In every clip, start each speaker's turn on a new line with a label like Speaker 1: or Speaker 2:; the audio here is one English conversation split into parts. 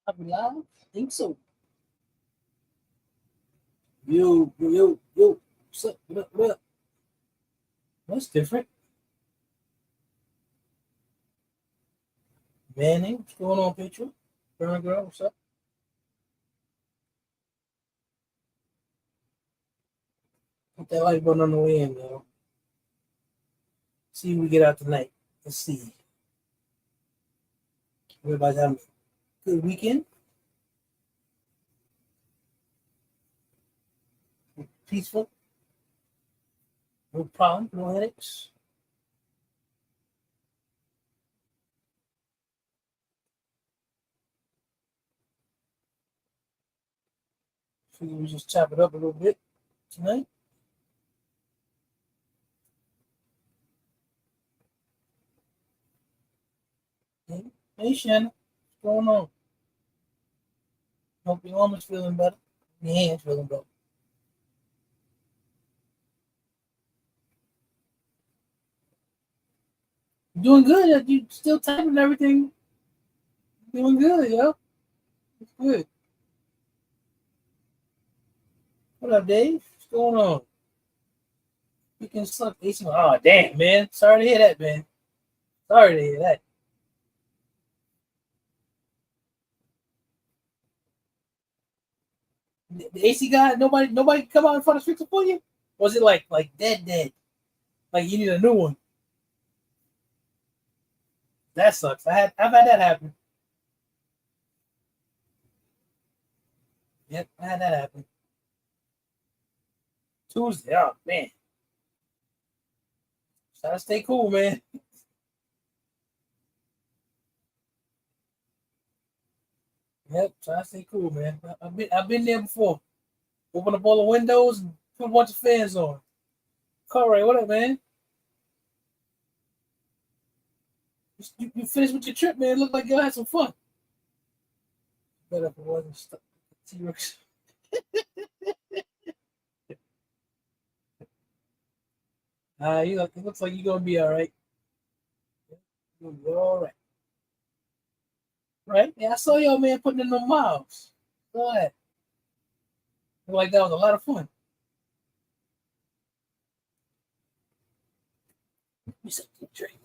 Speaker 1: I'll be live. I think so. Yo. What's up? What up? What up? That's different. Manning, what's going on, Petra? Burn girl, what's up? Put that like button on the way in, yo. See what we get out tonight. Let's see. Everybody's having a good weekend. Peaceful. No problem. No headaches. Figure we just chop it up a little bit tonight. Hey, Shannon. What's going on? Hope your arm is feeling better. Your hand's feeling better. Doing good. You still typing everything. Doing good, yo. It's good. What up, Dave? What's going on? You can suck AC. Oh, damn, man. Sorry to hear that, man. Sorry to hear that. The AC guy, nobody come out in front of fix it for you? Was it like dead? Like you need a new one? That sucks. I've had that happen. Yep, I had that happen. Tuesday. Oh man. Try to stay cool, man. Yep, try to stay cool, man. I've been there before. Open up all the windows and put a bunch of fans on. Corey, what up, man? You finished with your trip, man. Look like you had some fun. Better if it wasn't stuck. T-Rex. It looks like you're gonna be all right. You'll be all right. Right? Yeah, I saw y'all man putting in the miles. Go ahead. Looked like that was a lot of fun. Give me something to drink.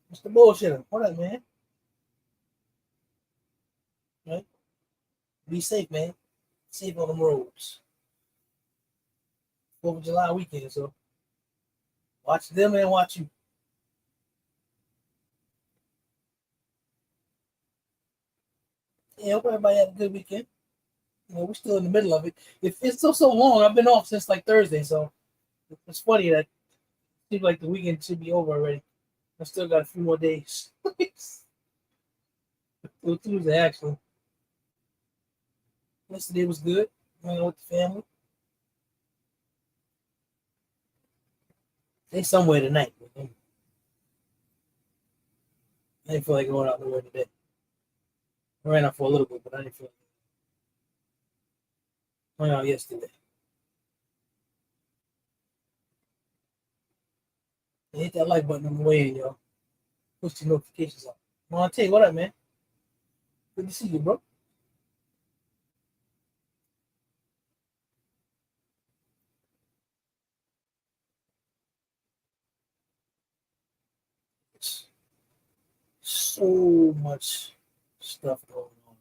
Speaker 1: What's the bullshit? What up, man? Right? Be safe, man. Safe on the roads. 4th of July weekend, so watch them and watch you. Yeah, hope everybody had a good weekend. We're still in the middle of it. It's still so long. I've been off since like Thursday, so it's funny that it seems like the weekend should be over already. I still got a few more days. Till Tuesday, actually. Yesterday was good. Hanging out with the family. They somewhere tonight. I didn't feel like going out nowhere today. I ran out for a little bit, but I didn't feel like going out yesterday. Hit that like button on the way in, y'all. Push the notifications on. Monte, what up, man? Good to see you, bro. So much stuff going on.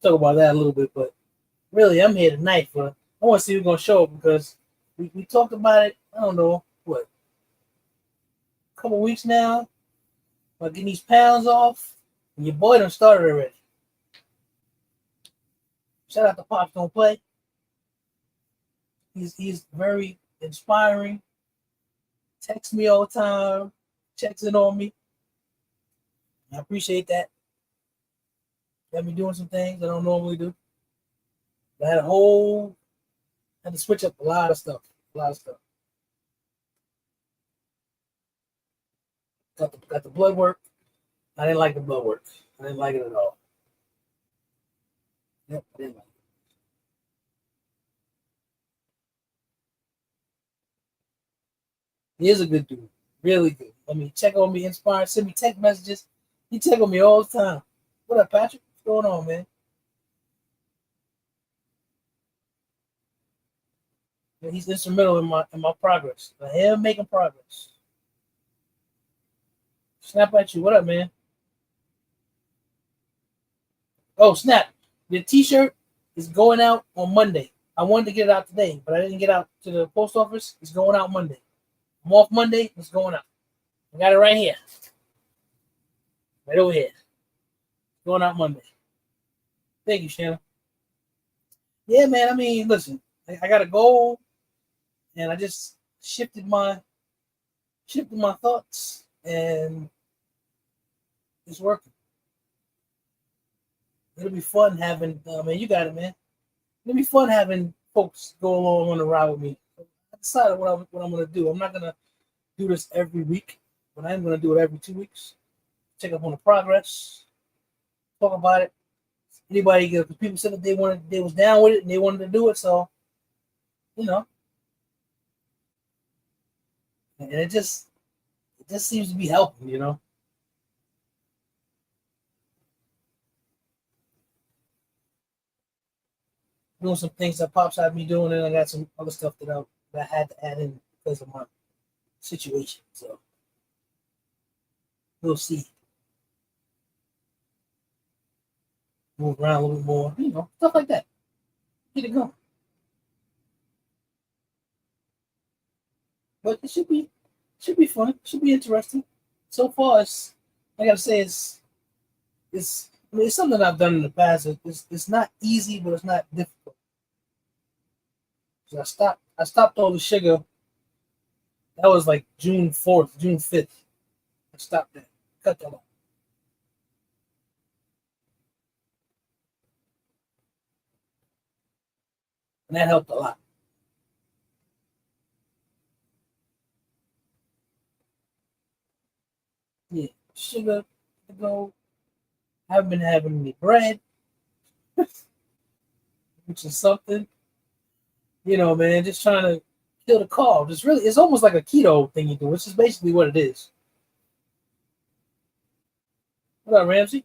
Speaker 1: Talk about that a little bit, but really, I'm here tonight for. I want to see who's gonna show up because we talked about it. I don't know what a couple weeks now about getting these pounds off. And your boy done started already. Shout out to Pops Don't Play. He's very inspiring. Texts me all the time. Checks in on me. I appreciate that. Got me doing some things I don't normally do. I had to switch up a lot of stuff. A lot of stuff. Got the blood work. I didn't like the blood work. I didn't like it at all. Yep, I didn't like it. He is a good dude, really good. I mean, check on me, inspired, send me text messages. He check on me all the time. What up, Patrick? What's going on, man? And he's instrumental in my progress. I am making progress. Snap at you. What up, man? Oh, snap. The t-shirt is going out on Monday. I wanted to get it out today, but I didn't get out to the post office. It's going out Monday. I'm off Monday. It's going out. I got it right here. Right over here. Going out Monday. Thank you, Shannon. Yeah, man. I mean, listen, I got a goal, and I just shifted my thoughts, and it's working. It'll be fun having, man. You got it, man. It'll be fun having folks go along on the ride with me. I decided what I'm gonna do. I'm not gonna do this every week, but I am gonna do it every 2 weeks. Check up on the progress, talk about it. Anybody get? Because people said that they was down with it and they wanted to do it. So, you know, and it just seems to be helping. You know, doing some things that pops out of me doing, and I got some other stuff that I had to add in because of my situation. So we'll see. Move around a little bit more, you know, stuff like that. Get it going. But it should be fun. Should be interesting. So far, I gotta say I mean, it's something I've done in the past. It's not easy, but it's not difficult. So I stopped all the sugar. That was like June 4th, June 5th. I stopped that. Cut that off. And that helped a lot. Yeah. Sugar to go. I haven't been having any bread, which is something. You know, man, just trying to kill the carbs. It's almost like a keto thing you do, which is basically what it is. What up, Ramsey?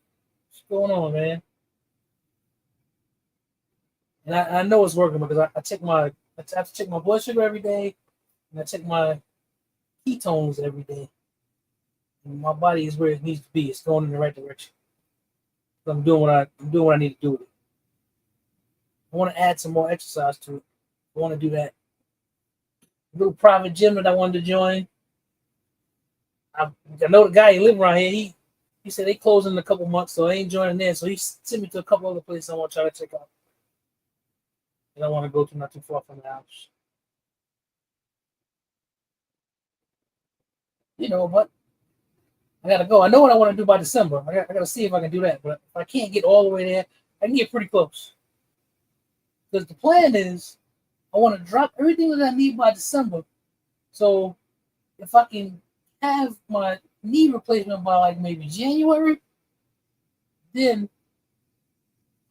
Speaker 1: What's going on, man? And I know it's working because I have to check my blood sugar every day, and I check my ketones every day. And my body is where it needs to be. It's going in the right direction. So I'm doing what I need to do with it. I want to add some more exercise to it. I want to do that. A little private gym that I wanted to join. I know the guy who live around here. He said they close in a couple months, so I ain't joining there. So he sent me to a couple other places I want to try to check out. And I want to go to not too far from the house. You know, but I gotta go. I know what I want to do by December. I gotta see if I can do that. But if I can't get all the way there, I can get pretty close. Because the plan is I want to drop everything that I need by December. So if I can have my knee replacement by like maybe January, then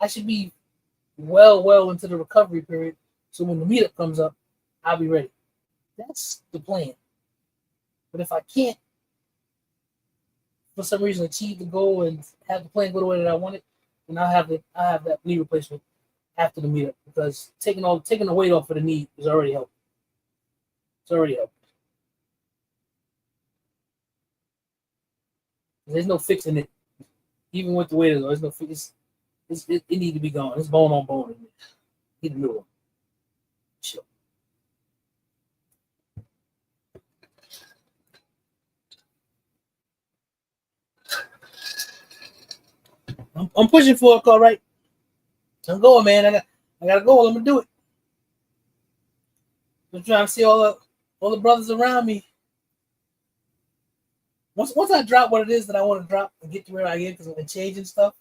Speaker 1: I should be well into the recovery period. So when the meetup comes up, I'll be ready. That's the plan. But if I can't, for some reason, achieve the goal and have the plan go the way that I want it, then I have that knee replacement after the meetup because taking the weight off of the knee is already helping. It's already helping. There's no fixing it. Even with the weight, there's no fix. It need to be gone. It's bone on bone. Need a new one. Sure. I'm pushing for it, all right. I'm going, man. I got a goal. I'm gonna do it. I'm trying to see all the brothers around me. Once I drop what it is that I want to drop and get to where I am because I've been changing stuff,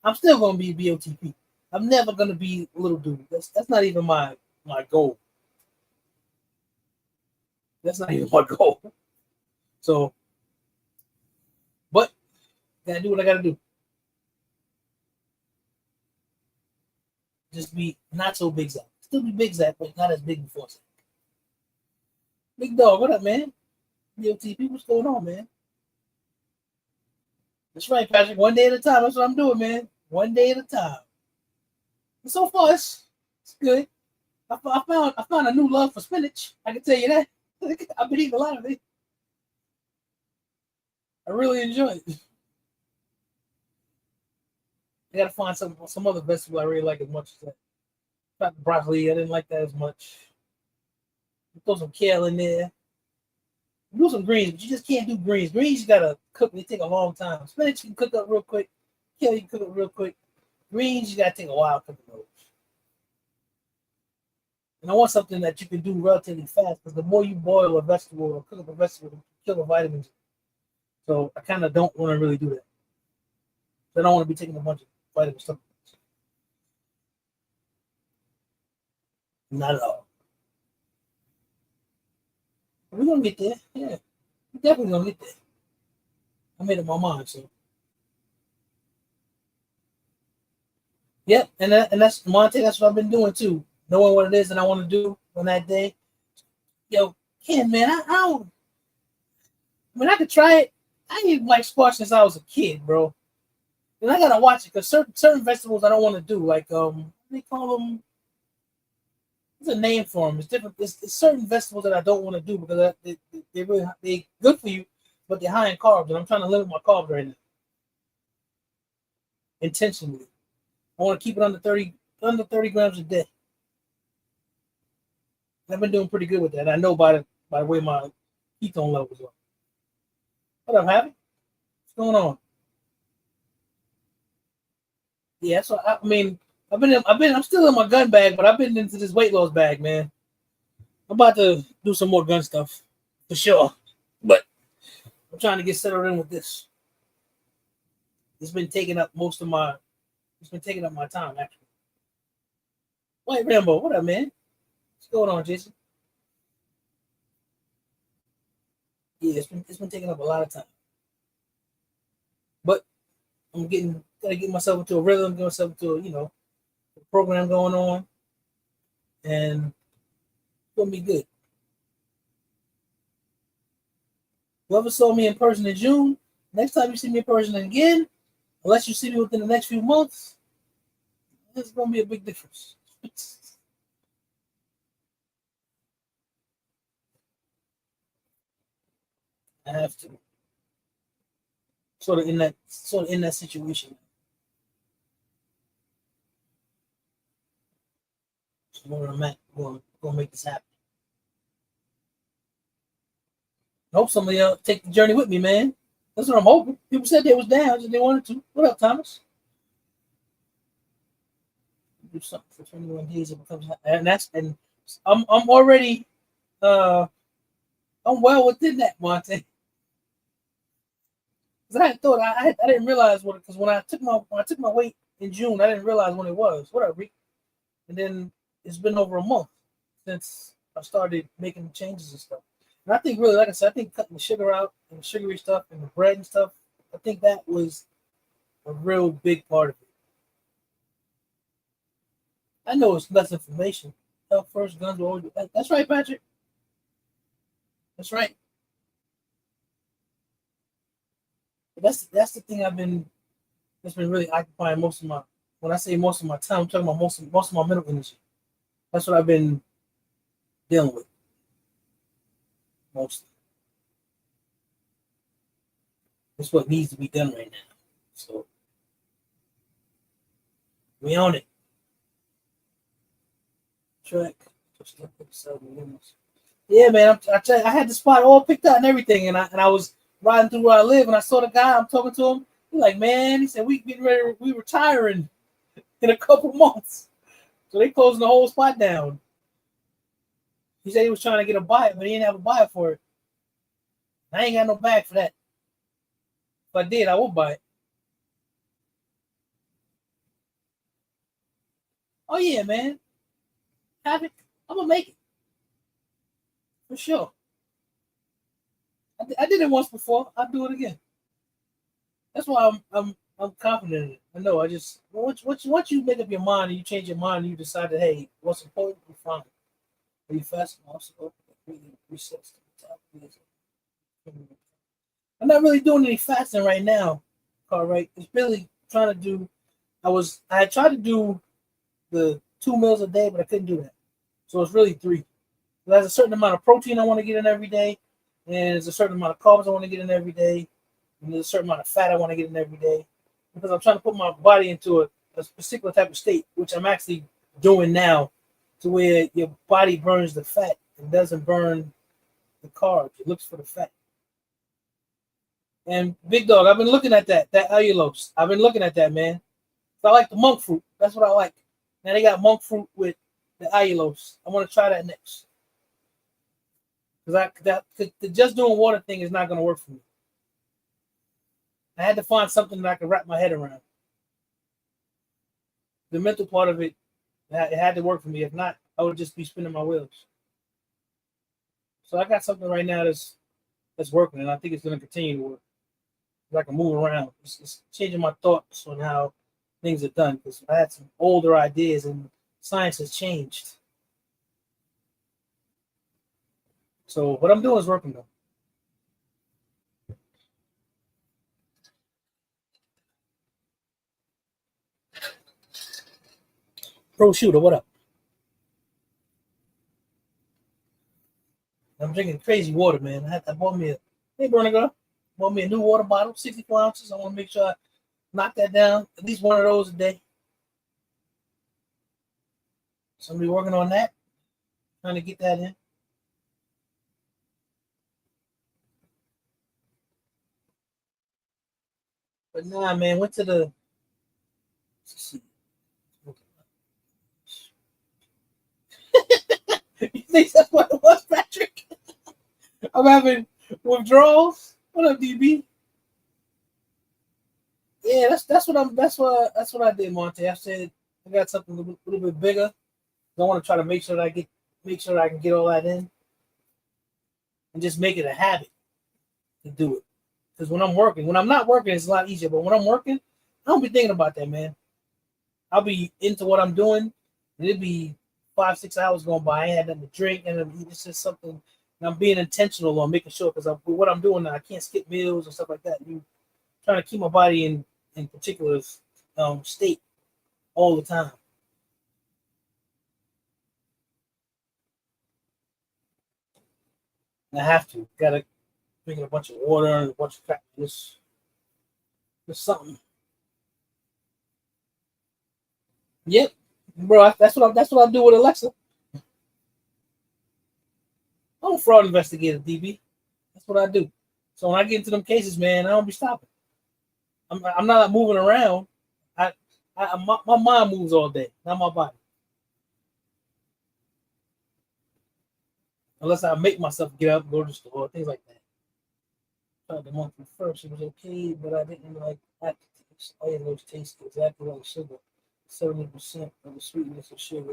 Speaker 1: I'm still gonna be BOTP. I'm never gonna be little dude. That's not even my goal. That's not even my goal. So, but gotta do what I gotta do. Just be not so big Zach. Still be big Zach, but not as big before Zach. Big dog, what up, man? DOT people, what's going on, man? That's right, Patrick. One day at a time. That's what I'm doing, man. One day at a time. And so far, it's good. I found a new love for spinach. I can tell you that. I've been eating a lot of it. I really enjoy it. I gotta find some other vegetable I really like as much as that. Not broccoli. I didn't like that as much. Throw some kale in there. Do some greens, but you just can't do greens. Greens you gotta cook. They take a long time. Spinach you can cook up real quick. Kale you can cook up real quick. Greens you gotta take a while cooking those. And I want something that you can do relatively fast because the more you boil a vegetable or cook up a vegetable, you kill the vitamins. So I kind of don't want to really do that. I don't want to be taking a bunch of vitamin supplements. Not at all. We're gonna get there. Yeah, we're definitely gonna get there. I made up my mind. So, yep, and that's Monte. That's what I've been doing too. Knowing what it is that I want to do on that day. Yo, Ken, man, I don't. I mean, I could try it. I ain't like squash since I was a kid, bro. And I gotta watch it because certain vegetables I don't want to do. Like what do they call them? There's a name for them. It's different. It's certain vegetables that I don't want to do because they good for you, but they're high in carbs, and I'm trying to limit my carbs right now intentionally. I want to keep it under 30 grams a day. I've been doing pretty good with that. I know by the way my ketone levels are. What up, Happy? What's going on? Yeah, so I mean, I'm still in my gun bag, but I've been into this weight loss bag, man. I'm about to do some more gun stuff for sure, but I'm trying to get settled in with this. It's been taking up most of my. It's been taking up my time actually. Wait, Rambo, what up, man? What's going on, Jason? Yeah, it's been taking up a lot of time, but gotta get myself into a rhythm, get myself into a program going on, and it's gonna be good. Whoever saw me in person in June, next time you see me in person again, unless you see me within the next few months, it's gonna be a big difference. I have to sort of in that situation. So where I'm at, going to make this happen. I hope some of y'all take the journey with me, man. That's what I'm hoping. People said they was down, so they wanted to. What up, Thomas? Do something for 21 days. It becomes, and I'm already uh I'm well within that, Monte. Because I had thought I didn't realize what because when I took my weight in June, I didn't realize when it was. What up, Rick? And then it's been over a month since I started making changes and stuff. And I think really, like I said, I think cutting the sugar out and the sugary stuff and the bread and stuff, I think that was a real big part of it. I know it's less information. Health first, guns will always. That's right, Patrick. That's right. But that's the thing that's been really occupying most of my. When I say most of my time, I'm talking about most of my mental energy. That's what I've been dealing with mostly. It's what needs to be done right now. So we own it. Track. Yeah, man. I tell you, I had the spot all picked out and everything, and I was riding through where I live, and I saw the guy. I'm talking to him. He's like, man, he said we getting ready. We retiring in a couple months, so they closing the whole spot down. He said he was trying to get a buyer, but he didn't have a buyer for it. I ain't got no bag for that. If I did, I would buy it. Oh yeah, man. Have it. I'm gonna make it for sure. I did it once before. I'll do it again. That's why I'm confident in it. I know. I just once you make up your mind and you change your mind and you decide that hey, what's important, you find it. Are you fast? Also, reset to the top. I'm not really doing any fasting right now, Cartwright. It's really trying to do. I tried to do the 2 meals a day, but I couldn't do that. So it's really three. There's a certain amount of protein I want to get in every day, and there's a certain amount of carbs I want to get in every day, and there's a certain amount of fat I want to get in every day, because I'm trying to put my body into a particular type of state, which I'm actually doing now, to where your body burns the fat and doesn't burn the carbs. It looks for the fat. And big dog, I've been looking at that allulose. I've been looking at that, man. So I like the monk fruit. That's what I like. Now they got monk fruit with the allulose. I want to try that next. Because the just doing water thing is not going to work for me. I had to find something that I could wrap my head around. The mental part of it had to work for me. If not, I would just be spinning my wheels. So I got something right now that's working, and I think it's going to continue to work. I can move around. It's changing my thoughts on how things are done, because I had some older ideas and science has changed. So what I'm doing is working though. Pro Shooter, what up? I'm drinking crazy water, man. I bought me hey Burner Girl, bought me a new water bottle, 64 ounces. I want to make sure I knock that down, at least one of those a day. Somebody working on that, trying to get that in. But nah, man, went to the. You think that's what it was, Patrick? I'm having withdrawals. What up, DB? Yeah, that's what I did, Monte. I said I got something a little bit bigger. I want to try to make sure I can get all that in, and just make it a habit to do it. Because when I'm not working, it's a lot easier. But when I'm working, I don't be thinking about that, man. I'll be into what I'm doing, and it'd be 5, 6 hours going by. I ain't had nothing to drink, and it's just something. And I'm being intentional on making sure, because with what I'm doing now, I can't skip meals and stuff like that. You trying to keep my body in particular state all the time. And I have to. Gotta drink a bunch of water and a bunch of crap. Just something. Yep, bro. That's what I do with Alexa. I'm a fraud investigator, DB. That's what I do. So when I get into them cases, man, I don't be stopping. I'm not moving around. I, my mind moves all day, not my body. Unless I make myself get up, go to the store, things like that. Tried the monthly first, it was okay, but I didn't like aftertaste. Those taste exactly like sugar. 70% of the sweetness of sugar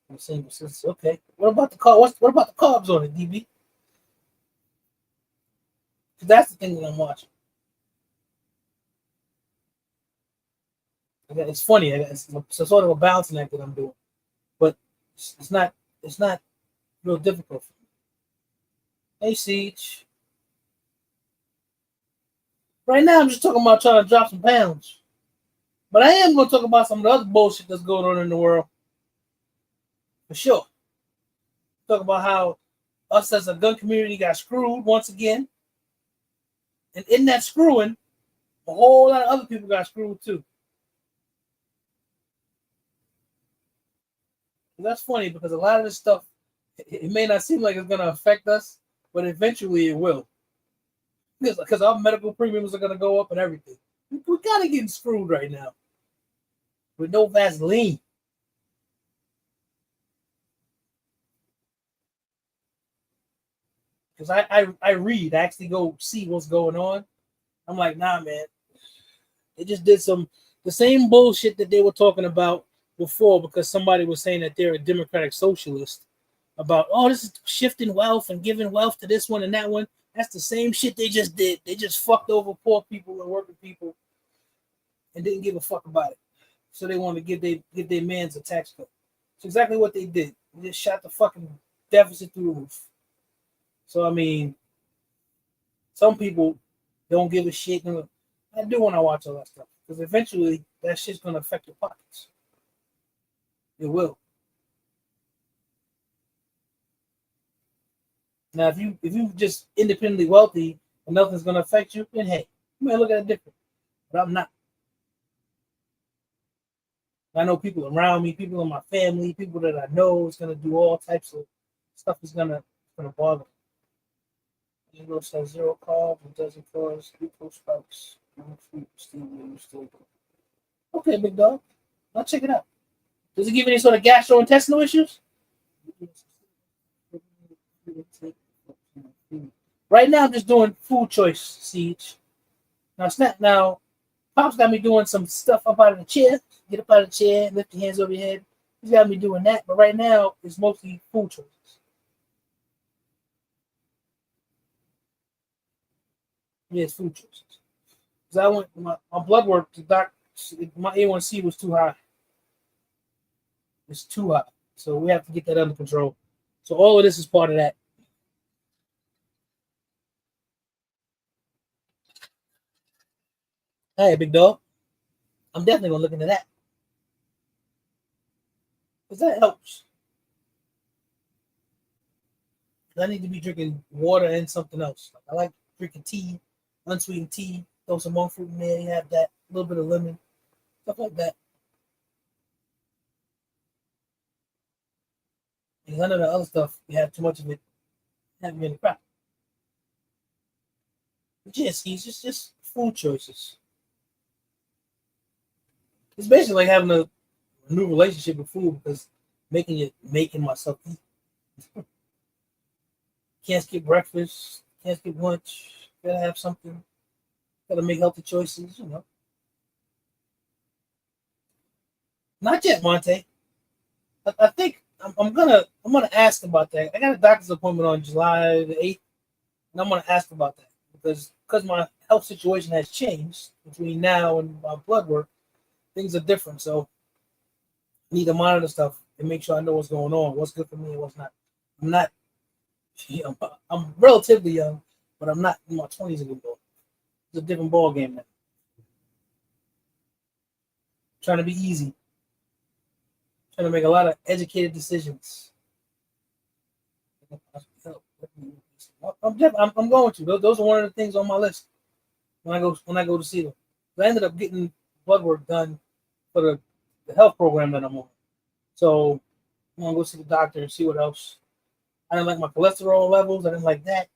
Speaker 1: and the same consistency. Okay. What about the what about the carbs on it, DB? Because that's the thing that I'm watching. It's funny. It's sort of a balancing act that I'm doing, but it's not real difficult. Hey, Siege. Right now, I'm just talking about trying to drop some pounds. But I am going to talk about some of the other bullshit that's going on in the world. For sure. Talk about how us as a gun community got screwed once again. And in that screwing, a whole lot of other people got screwed too. And that's funny because a lot of this stuff, it may not seem like it's going to affect us, but eventually it will. Because our medical premiums are going to go up and everything. We're kind of getting screwed right now with no Vaseline. Because I read, I actually go see what's going on. I'm like, nah, man. They just did the same bullshit that they were talking about before, because somebody was saying that they're a democratic socialist about, oh, this is shifting wealth and giving wealth to this one and that one. That's the same shit they just did. They just fucked over poor people and working people and didn't give a fuck about it. So they wanted to give their mans a tax cut. It's exactly what they did. They just shot the fucking deficit through the roof. So I mean, Some people don't give a shit. I do when I watch all that stuff because eventually that shit's gonna affect your pockets. It will. Now, if you just independently wealthy and nothing's gonna affect you, then hey, you might look at it different. But I'm not. I know people around me, people in my family, people that I know is gonna do all types of stuff is gonna bother. Zero says zero carbs and doesn't cause glucose spikes. No fruit, stevia, still. Okay, big dog. I'll check it out. Does it give any sort of gastrointestinal issues? Right now, I'm just doing food choice, Siege. Now, Pop's got me doing some stuff up out of the chair. Get up out of the chair, lift your hands over your head. He's got me doing that, but right now, it's mostly food choices. Yeah, it's food choices. Because I went, my blood work, my A1C was too high. It's too high. So we have to get that under control. So all of this is part of that. Hey, big dog. I'm definitely gonna look into that because that helps. I need to be drinking water and something else. Like, I like drinking tea, unsweetened tea. Throw some monk fruit in there. You have that, a little bit of lemon, stuff like that. And none of the other stuff, you have too much of it, have you in the crap. But yes, it's just food choices. It's basically like having a new relationship with food because making myself eat. Can't skip breakfast, can't skip lunch. Gotta have something. Gotta make healthy choices. Not yet, Monte. I think I'm gonna ask about that. I got a doctor's appointment on July the 8th, and I'm gonna ask about that because my health situation has changed between now and my blood work. Things are different, so I need to monitor stuff and make sure I know what's going on, what's good for me and what's not. I'm not, I'm relatively young, but I'm not in my 20s anymore. It's a different ball game now. Trying to be easy, trying to make a lot of educated decisions. I'm going to. Those are one of the things on my list when I go to see them. I ended up getting blood work done for the health program that I'm on. So I'm gonna go see the doctor and see what else. I didn't like my cholesterol levels. I didn't like that.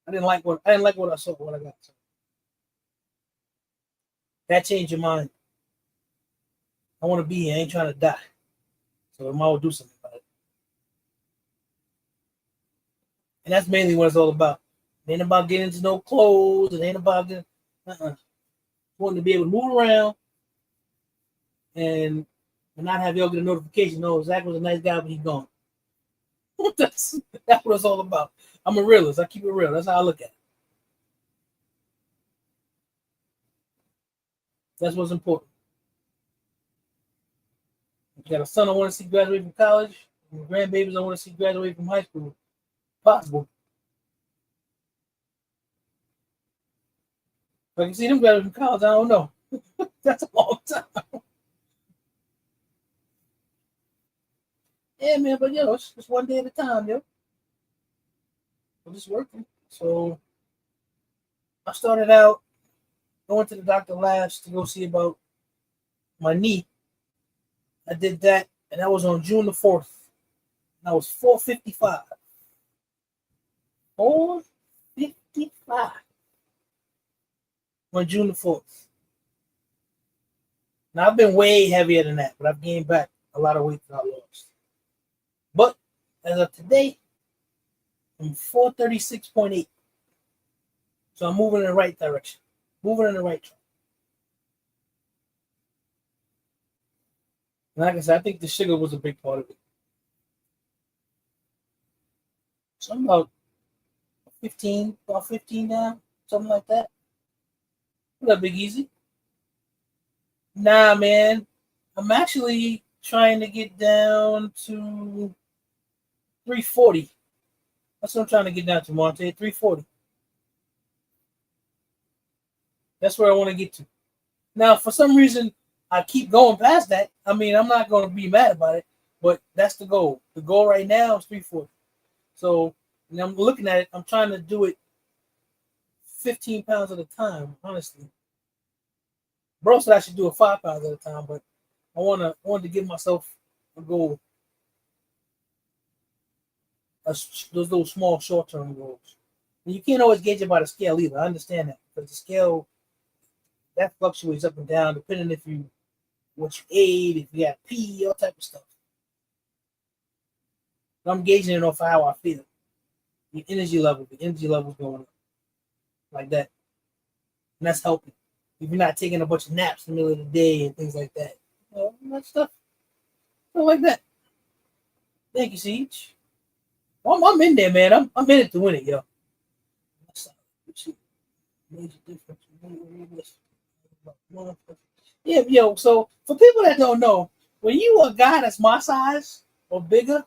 Speaker 1: I didn't like what I saw, what I got. So that changed your mind. I want to be here. I ain't trying to die. So I might well do something about it. And that's mainly what it's all about. It ain't about getting into no clothes. It ain't about getting wanting to be able to move around and not have y'all get a notification. No, Zach was a nice guy, but he's gone. That's what it's all about. I'm a realist. I keep it real. That's how I look at it. That's what's important. You got a son I want to see graduate from college, and grandbabies I want to see graduate from high school. Possible. If I can see them graduate from college, I don't know. That's a long time. Yeah, man, but it's one day at a time, yo. I'm just working. So I started out going to the doctor last to go see about my knee. I did that, and that was on June the 4th. And I was 455. 455 on June the 4th. Now I've been way heavier than that, but I've gained back a lot of weight that I lost. But as of today, I'm 436.8. So I'm moving in the right direction. Moving in the right track. And like I said, I think the sugar was a big part of it. So I'm about 15 now, something like that. What up, Big Easy? Nah, man. I'm actually trying to get down to 340. That's what I'm trying to get down to, Monte. 340. That's where I want to get to. Now, for some reason, I keep going past that. I mean, I'm not going to be mad about it, but that's the goal. The goal right now is 340. So I'm looking at it. I'm trying to do it 15 pounds at a time, honestly. Bro said I should do it 5 pounds at a time, but I wanted to give myself a goal, those small short term goals. And you can't always gauge it by the scale either. I understand that because the scale that fluctuates up and down depending if you what you ate, if you got pee, all type of stuff. But I'm gauging it off of how I feel. The energy level's going up like that, and that's helping. If you're not taking a bunch of naps in the middle of the day and things like that, that stuff like that. Thank you, Siege. I'm in there, man. I'm in it to win it, yo. Major difference. Yeah, yo. So for people that don't know, when you a guy that's my size or bigger,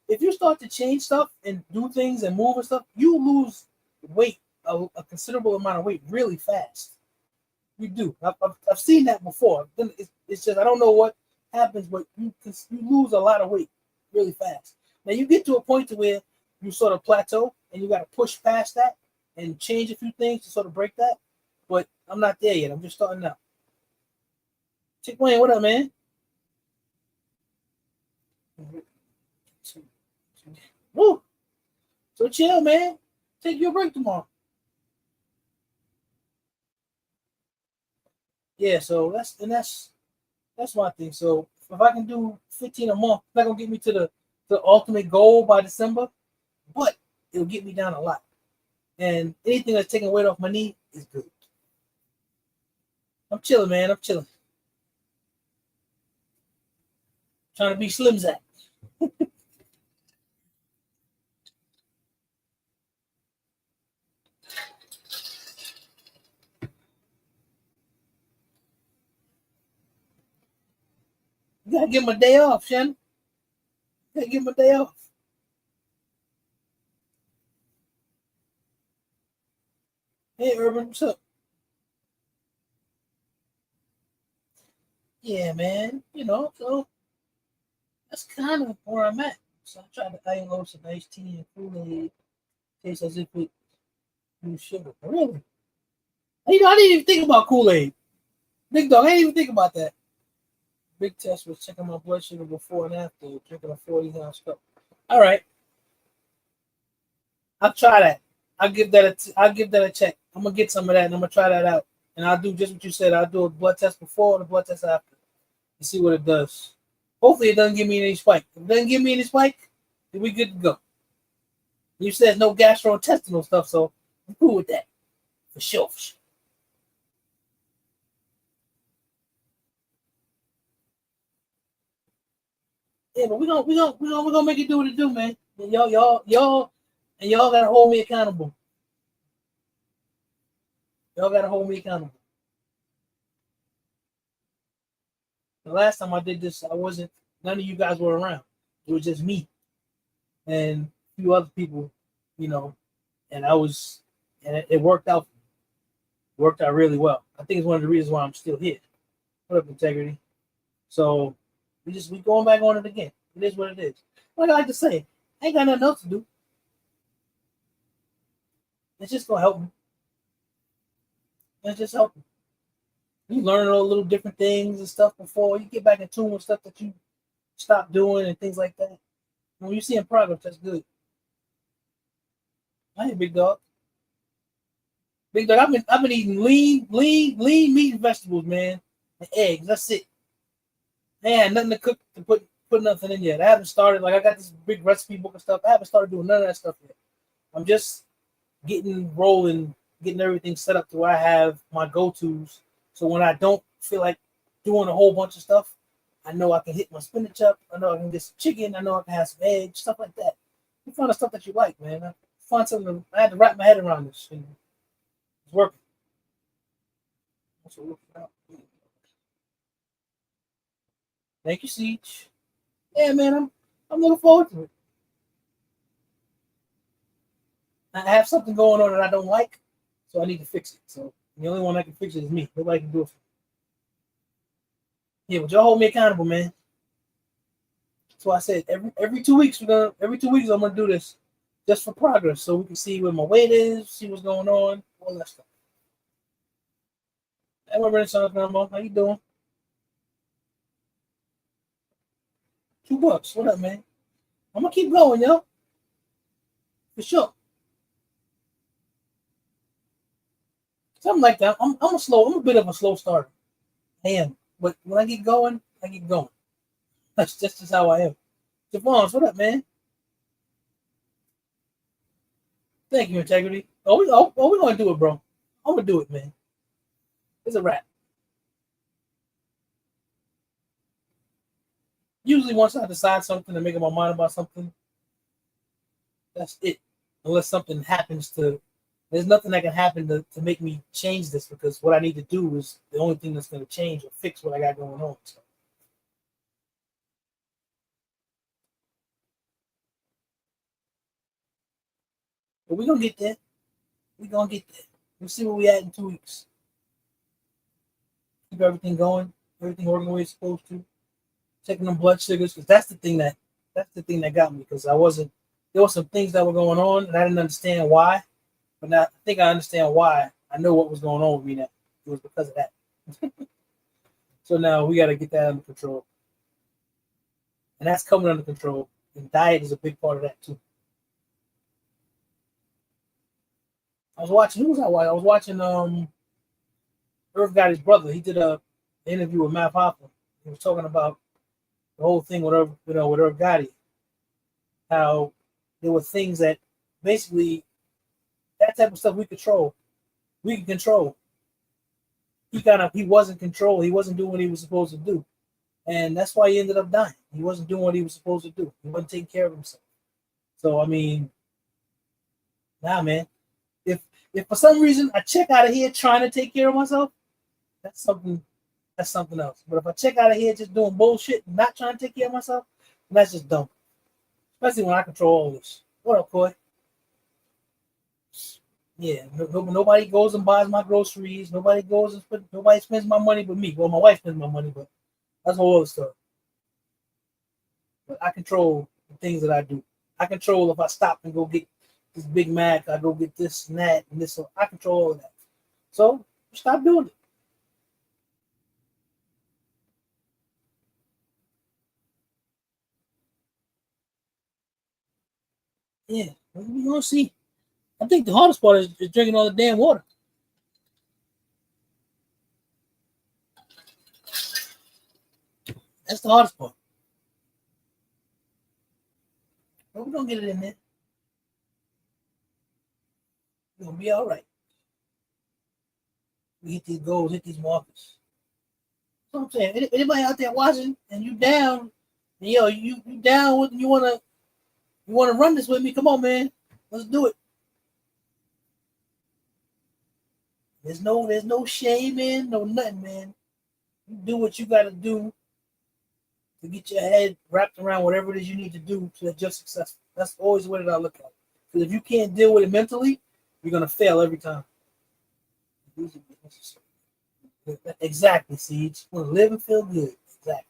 Speaker 1: if you start to change stuff and do things and move and stuff, you lose weight, a considerable amount of weight, really fast. You do. I've seen that before. It's just I don't know what happens, but you lose a lot of weight really fast. Now you get to a point to where you sort of plateau and you got to push past that and change a few things to sort of break that. But I'm not there yet. I'm just starting out. Chick Wayne, what up, man? Woo! So chill, man. Take your break tomorrow. Yeah, so that's my thing. So if I can do 15 a month, it's not gonna get me to the ultimate goal by December, but it'll get me down a lot. And anything that's taking weight off my knee is good. I'm chilling, man. I'm chilling. Trying to be Slim Zach. You gotta give him a day off, Shannon. You gotta give him a day off. Hey, Urban, what's up? Yeah, man. So that's kind of where I'm at. So I tried to iron some iced tea and Kool-Aid. Tastes as if it was sugar. Really? I didn't even think about Kool-Aid. Big dog, I didn't even think about that. Big test was checking my blood sugar before and after drinking a 40-ounce cup. All right, I'll try that. I'll give that a check. I'm gonna get some of that and I'm gonna try that out. And I'll do just what you said. I'll do a blood test before and a blood test after and see what it does. Hopefully it doesn't give me any spike. If it doesn't give me any spike, then we good to go. You said no gastrointestinal stuff, so I'm cool with that. For sure. For sure. Yeah, but we're gonna make it do what it do, man. And y'all gotta hold me accountable. Y'all gotta hold me accountable. The last time I did this, I wasn't. None of you guys were around. It was just me and a few other people, you know. And it worked out. Worked out really well. I think it's one of the reasons why I'm still here. What up, integrity? So we going back on it again. It is what it is. Like I like to say, I ain't got nothing else to do. It's just gonna help me. It's just helping. You learn all little different things and stuff before you get back in tune with stuff that you stop doing and things like that. When you see in progress, that's good. I ain't big dog. Big dog. I've been eating lean meat and vegetables, man, and eggs. That's it. I ain't had nothing to cook to put nothing in yet. I haven't started. Like I got this big recipe book and stuff. I haven't started doing none of that stuff yet. I'm just getting rolling, getting everything set up to where I have my go tos. So when I don't feel like doing a whole bunch of stuff, I know I can hit my spinach up. I know I can get some chicken. I know I can have some eggs, stuff like that. You find the stuff that you like, man. I find something. I had to wrap my head around this. And it's working. That's what working out. Thank you, Siege. Yeah, man. I'm looking forward to it. I have something going on that I don't like, so I need to fix it. So The only one that can fix it is me. Nobody can do it. Yeah, but y'all hold me accountable, man. So I said every 2 weeks every 2 weeks I'm gonna do this just for progress, so we can see where my weight is, see what's going on, all that stuff. Hey, my Renaissance grandma, how you doing? $2. What up, man? I'm gonna keep going, yo, for sure. Something like that. I'm a bit of a slow starter. I am, but when I get going, I get going. That's just how I am. Javon, what up, man? Thank you, Integrity. We gonna do it, bro. I'm gonna do it, man. It's a wrap. Usually, once I decide something and make up my mind about something, that's it. Unless something happens there's nothing that can happen to make me change this because what I need to do is the only thing that's going to change or fix what I got going on. So. But we're gonna get there. We're gonna get there. We'll see where we at in 2 weeks. Keep everything going, everything working the way it's supposed to. Checking them blood sugars because that's the thing that got me because I wasn't there were some things that were going on and I didn't understand why, but now I think I understand why. I know what was going on with me now. It was because of that. So now we got to get that under control, and that's coming under control. And diet is a big part of that too. I was watching. Who was I watching? I was watching Irv Gotti's brother. He did a interview with Matt Hoffman. He was talking about the whole thing with Irv Gotti. How there were things that basically that type of stuff we control. We can control. He wasn't control. He wasn't doing what he was supposed to do, and that's why he ended up dying. He wasn't doing what he was supposed to do. He wasn't taking care of himself. So I mean, nah, man. If if for some reason I check out of here trying to take care of myself, that's something that's something else. But if I check out of here just doing bullshit and not trying to take care of myself, that's just dumb. Especially when I control all this. What up, Coy? Yeah, nobody goes and buys my groceries. Nobody spends my money but me. Well, my wife spends my money, but that's a whole other stuff. But I control the things that I do. I control if I stop and go get this Big Mac, I go get this and that and this. I control all of that. So stop doing it. Yeah, we're gonna see. I think the hardest part is drinking all the damn water. That's the hardest part. But we're gonna get it in there. We're gonna be all right. We hit these goals, hit these markers. That's what I'm saying. Anybody out there watching and you down, and, you down with you wanna run this with me? Come on, man. Let's do it. There's no shame in, no nothing, man. You do what you gotta do to get your head wrapped around whatever it is you need to do so that you're successful. That's always the way that I look at it. Because if you can't deal with it mentally, you're gonna fail every time. Exactly, Siege. You want to live and feel good. Exactly.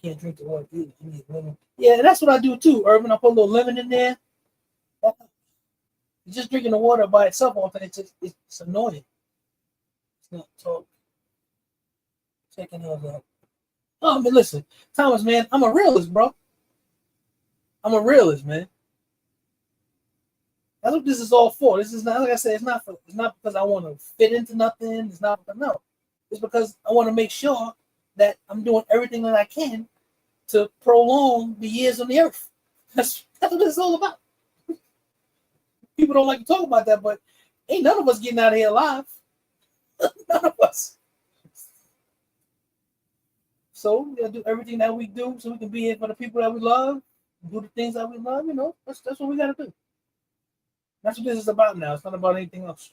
Speaker 1: Can't drink the water either. You need lemon. Yeah, that's what I do too, Urban. I put a little lemon in there. Just drinking the water by itself all the time, it's annoying. It's not talk. Checking out that. Oh, but listen, Thomas, man, I'm a realist, bro. I'm a realist, man. That's what this is all for. This is not, like I said, it's not because I want to fit into nothing. It's not because, no. It's because I want to make sure that I'm doing everything that I can to prolong the years on the earth. That's what it's all about. People don't like to talk about that, but ain't none of us getting out of here alive. None of us. So we gotta do everything that we do so we can be here for the people that we love, do the things that we love. That's what we gotta do. That's what this is about now. It's not about anything else.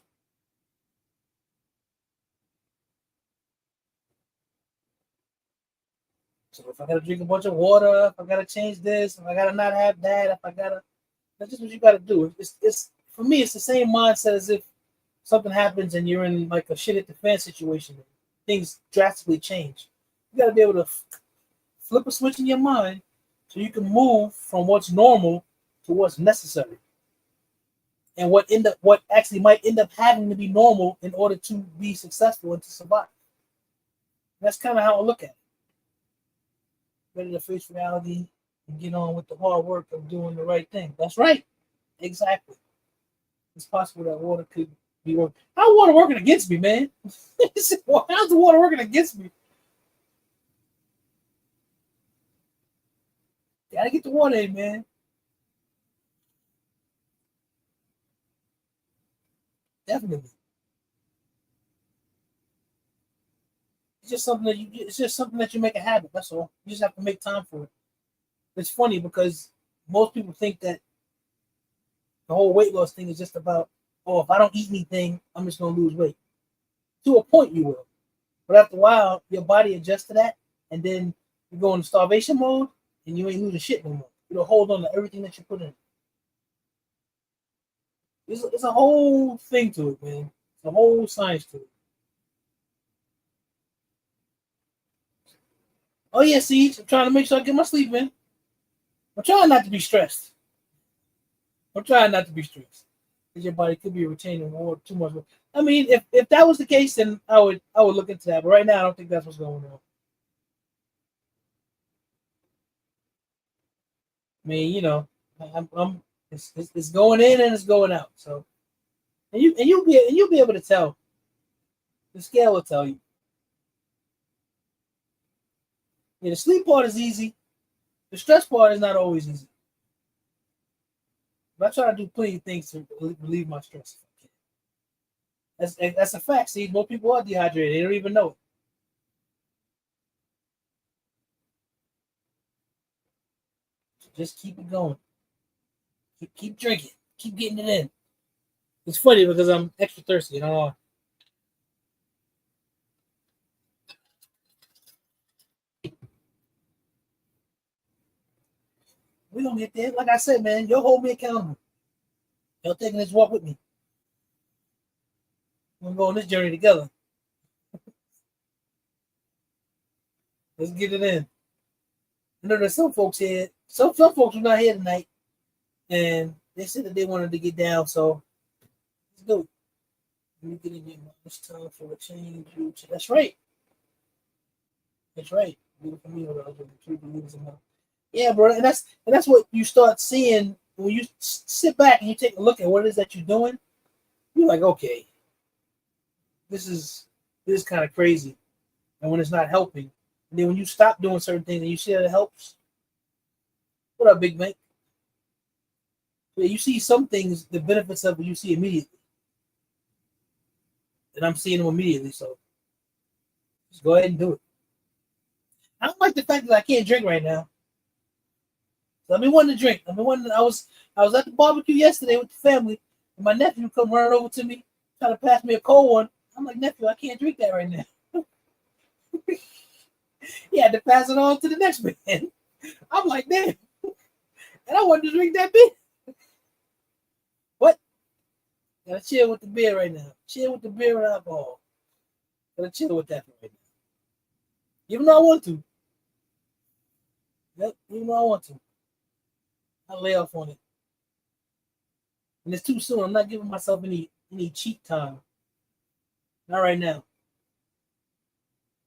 Speaker 1: So if I gotta drink a bunch of water, if I gotta change this, if I gotta not have that, if I gotta, that's just what you gotta do. It's for me. It's the same mindset as if something happens and you're in like a shit at the fan situation, things drastically change. You got to be able to flip a switch in your mind so you can move from what's normal to what's necessary, and what actually might end up having to be normal in order to be successful and to survive. That's kind of how I look at it. Ready to face reality and get on with the hard work of doing the right thing. That's right. Exactly. It's possible that water could be working. How water working against me, man? How's the water working against me? Gotta get the water in, man. Definitely. It's just something that you make a habit. That's all. You just have to make time for it. It's funny because most people think that the whole weight loss thing is just about, oh, if I don't eat anything, I'm just gonna lose weight. To a point, you will, but after a while, your body adjusts to that, and then you go into starvation mode, and you ain't losing shit no more. You'll hold on to everything that you put in. It's a whole thing to it, man. It's a whole science to it. Oh yeah, see, I'm trying to make sure I get my sleep in. I'm trying not to be stressed. I'm trying not to be stressed because your body could be retaining more too much. I mean, if that was the case, then I would look into that. But right now, I don't think that's what's going on. I mean, I'm it's going in and it's going out. So and you'll be able to tell. The scale will tell you. Yeah, the sleep part is easy. The stress part is not always easy. But I try to do plenty of things to relieve my stress. That's a fact. See, most people are dehydrated. They don't even know it. So just keep it going. Keep drinking. Keep getting it in. It's funny because I'm extra thirsty. We gonna get there. Like I said, man, you'll hold me accountable. You're taking this walk with me. We're gonna go on this journey together. Let's get it in. I know there's some folks here. Some folks are not here tonight, and they said that they wanted to get down. So let's go. Let me get in here. It's time for a change. That's right. That's right. Beautiful meal. Yeah, bro, and that's what you start seeing when you sit back and you take a look at what it is that you're doing. You're like, okay, this is kind of crazy, and when it's not helping, and then when you stop doing certain things and you see that it helps, what up, big mate? Yeah, you see some things, the benefits of it, you see immediately, and I'm seeing them immediately. So just go ahead and do it. I don't like the fact that I can't drink right now. So I've been wanting to drink. I've been wanting. I was at the barbecue yesterday with the family, and my nephew come running over to me, trying to pass me a cold one. I'm like, nephew, I can't drink that right now. He had to pass it on to the next man. I'm like, damn. And I wanted to drink that beer. What? Gotta chill with the beer right now. Chill with the beer and alcohol. Gotta chill with that right now. Even though I want to. Yep, even though I want to. I lay off on it. And it's too soon. I'm not giving myself any cheat time. Not right now.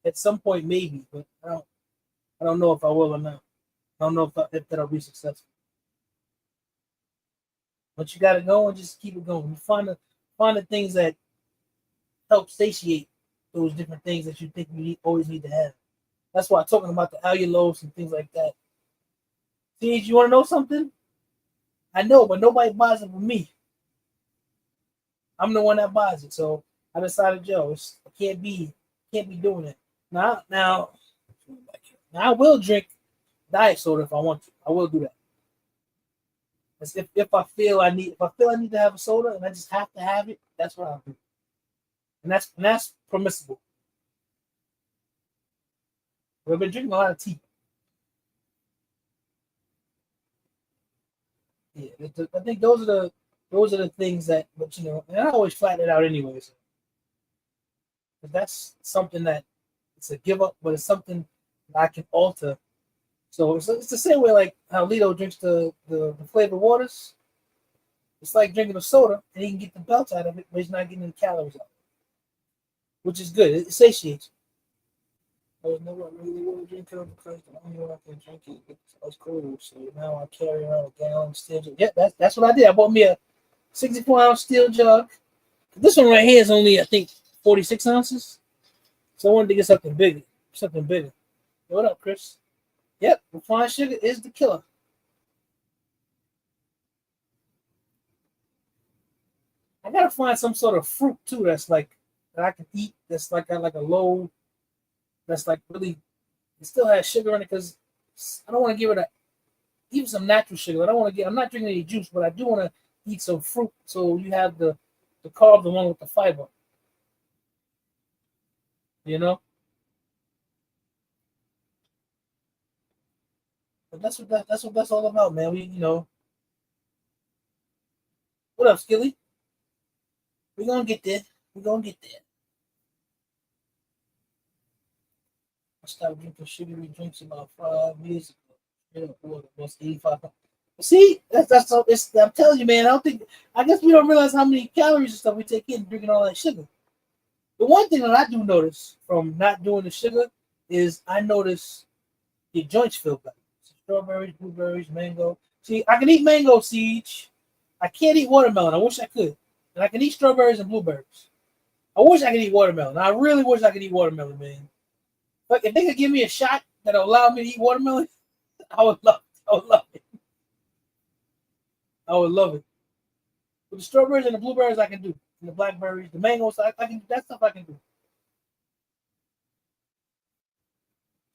Speaker 1: At some point, maybe, but I don't know if I will or not. I don't know if that'll be successful. But you got to go and just keep it going. You find the things that help satiate those different things that you think always need to have. That's why I'm talking about the allulose and things like that. See, you want to know something? I know, but nobody buys it for me. I'm the one that buys it, so I decided, yo, I can't be doing it. Now I will drink diet soda if I want to. I will do that. If I feel I need to have a soda and I just have to have it, that's what I'll do. And that's permissible. But I've been drinking a lot of tea. Yeah, I think those are the Those are the things that, but and I always flatten it out anyways. But that's something that it's a give up, but it's something that I can alter. So it's the same way like how Lito drinks the flavored waters. It's like drinking a soda, and he can get the belch out of it, but he's not getting the calories out, which is good. It satiates. I was never really want to drink it because the only way I can drink it was cold. So now I carry around a gallon steel jug. Yeah, that's what I did. I bought me a 64-ounce steel jug. This one right here is only I think 46 ounces. So I wanted to get something bigger. Something bigger. What up, Chris? Yep, refined sugar is the killer. I gotta find some sort of fruit too that's like that I can eat. That's like got like a low. That's like really. It still has sugar in it because I don't want to give it a even some natural sugar. I don't want to get. I'm not drinking any juice, but I do want to eat some fruit. So you have the carb, the one with the fiber. You know, but that's what that's all about, man. What up, Skilly? We gonna get there. We gonna get there. I stopped drinking sugary drinks about 5 years ago. Water was 85. See, I'm telling you, man. I don't think. I guess we don't realize how many calories and stuff we take in drinking all that sugar. The one thing that I do notice from not doing the sugar is I notice your joints feel better. Strawberries, blueberries, mango. See, I can eat mango seeds. I can't eat watermelon. I wish I could. And I can eat strawberries and blueberries. I wish I could eat watermelon. I really wish I could eat watermelon, man. Like if they could give me a shot that'll allow me to eat watermelon, I would love it. I would love it. I would love it. With the strawberries and the blueberries, I can do. And the blackberries, the mangoes, I can. That stuff I can do.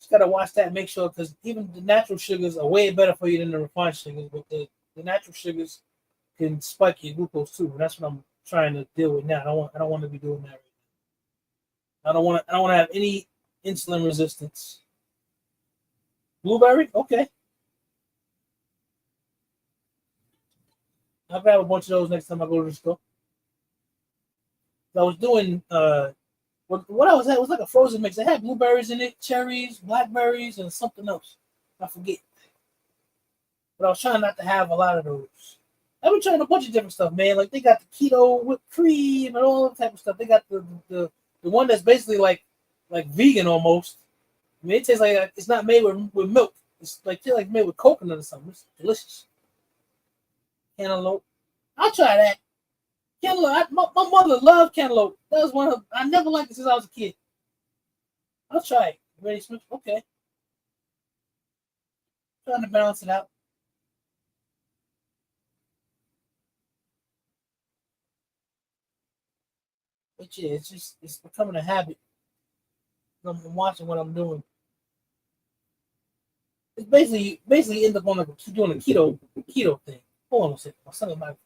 Speaker 1: Just gotta watch that, and make sure because even the natural sugars are way better for you than the refined sugars. But the natural sugars can spike your glucose too, and that's what I'm trying to deal with now. I don't want to be doing that right now. I don't want to have any insulin resistance. Blueberry, okay. I'll grab a bunch of those next time I go to the store. I was doing what I was at was like a frozen mix. It had blueberries in it, cherries, blackberries, and something else. I forget. But I was trying not to have a lot of those. I've been trying a bunch of different stuff, man. Like they got the keto whipped cream and all that type of stuff. They got the one that's basically like vegan almost. I mean, it tastes like it's not made with milk. It's like made with coconut or something. It's delicious. Cantaloupe. I'll try that. Cantaloupe. My mother loved cantaloupe. That was one of I never liked it since I was a kid. I'll try it. Ready, Smith? Okay. Trying to balance it out. But yeah, it's becoming a habit. I'm watching what I'm doing. It's basically end up on doing a keto thing. Hold on a second. My son might.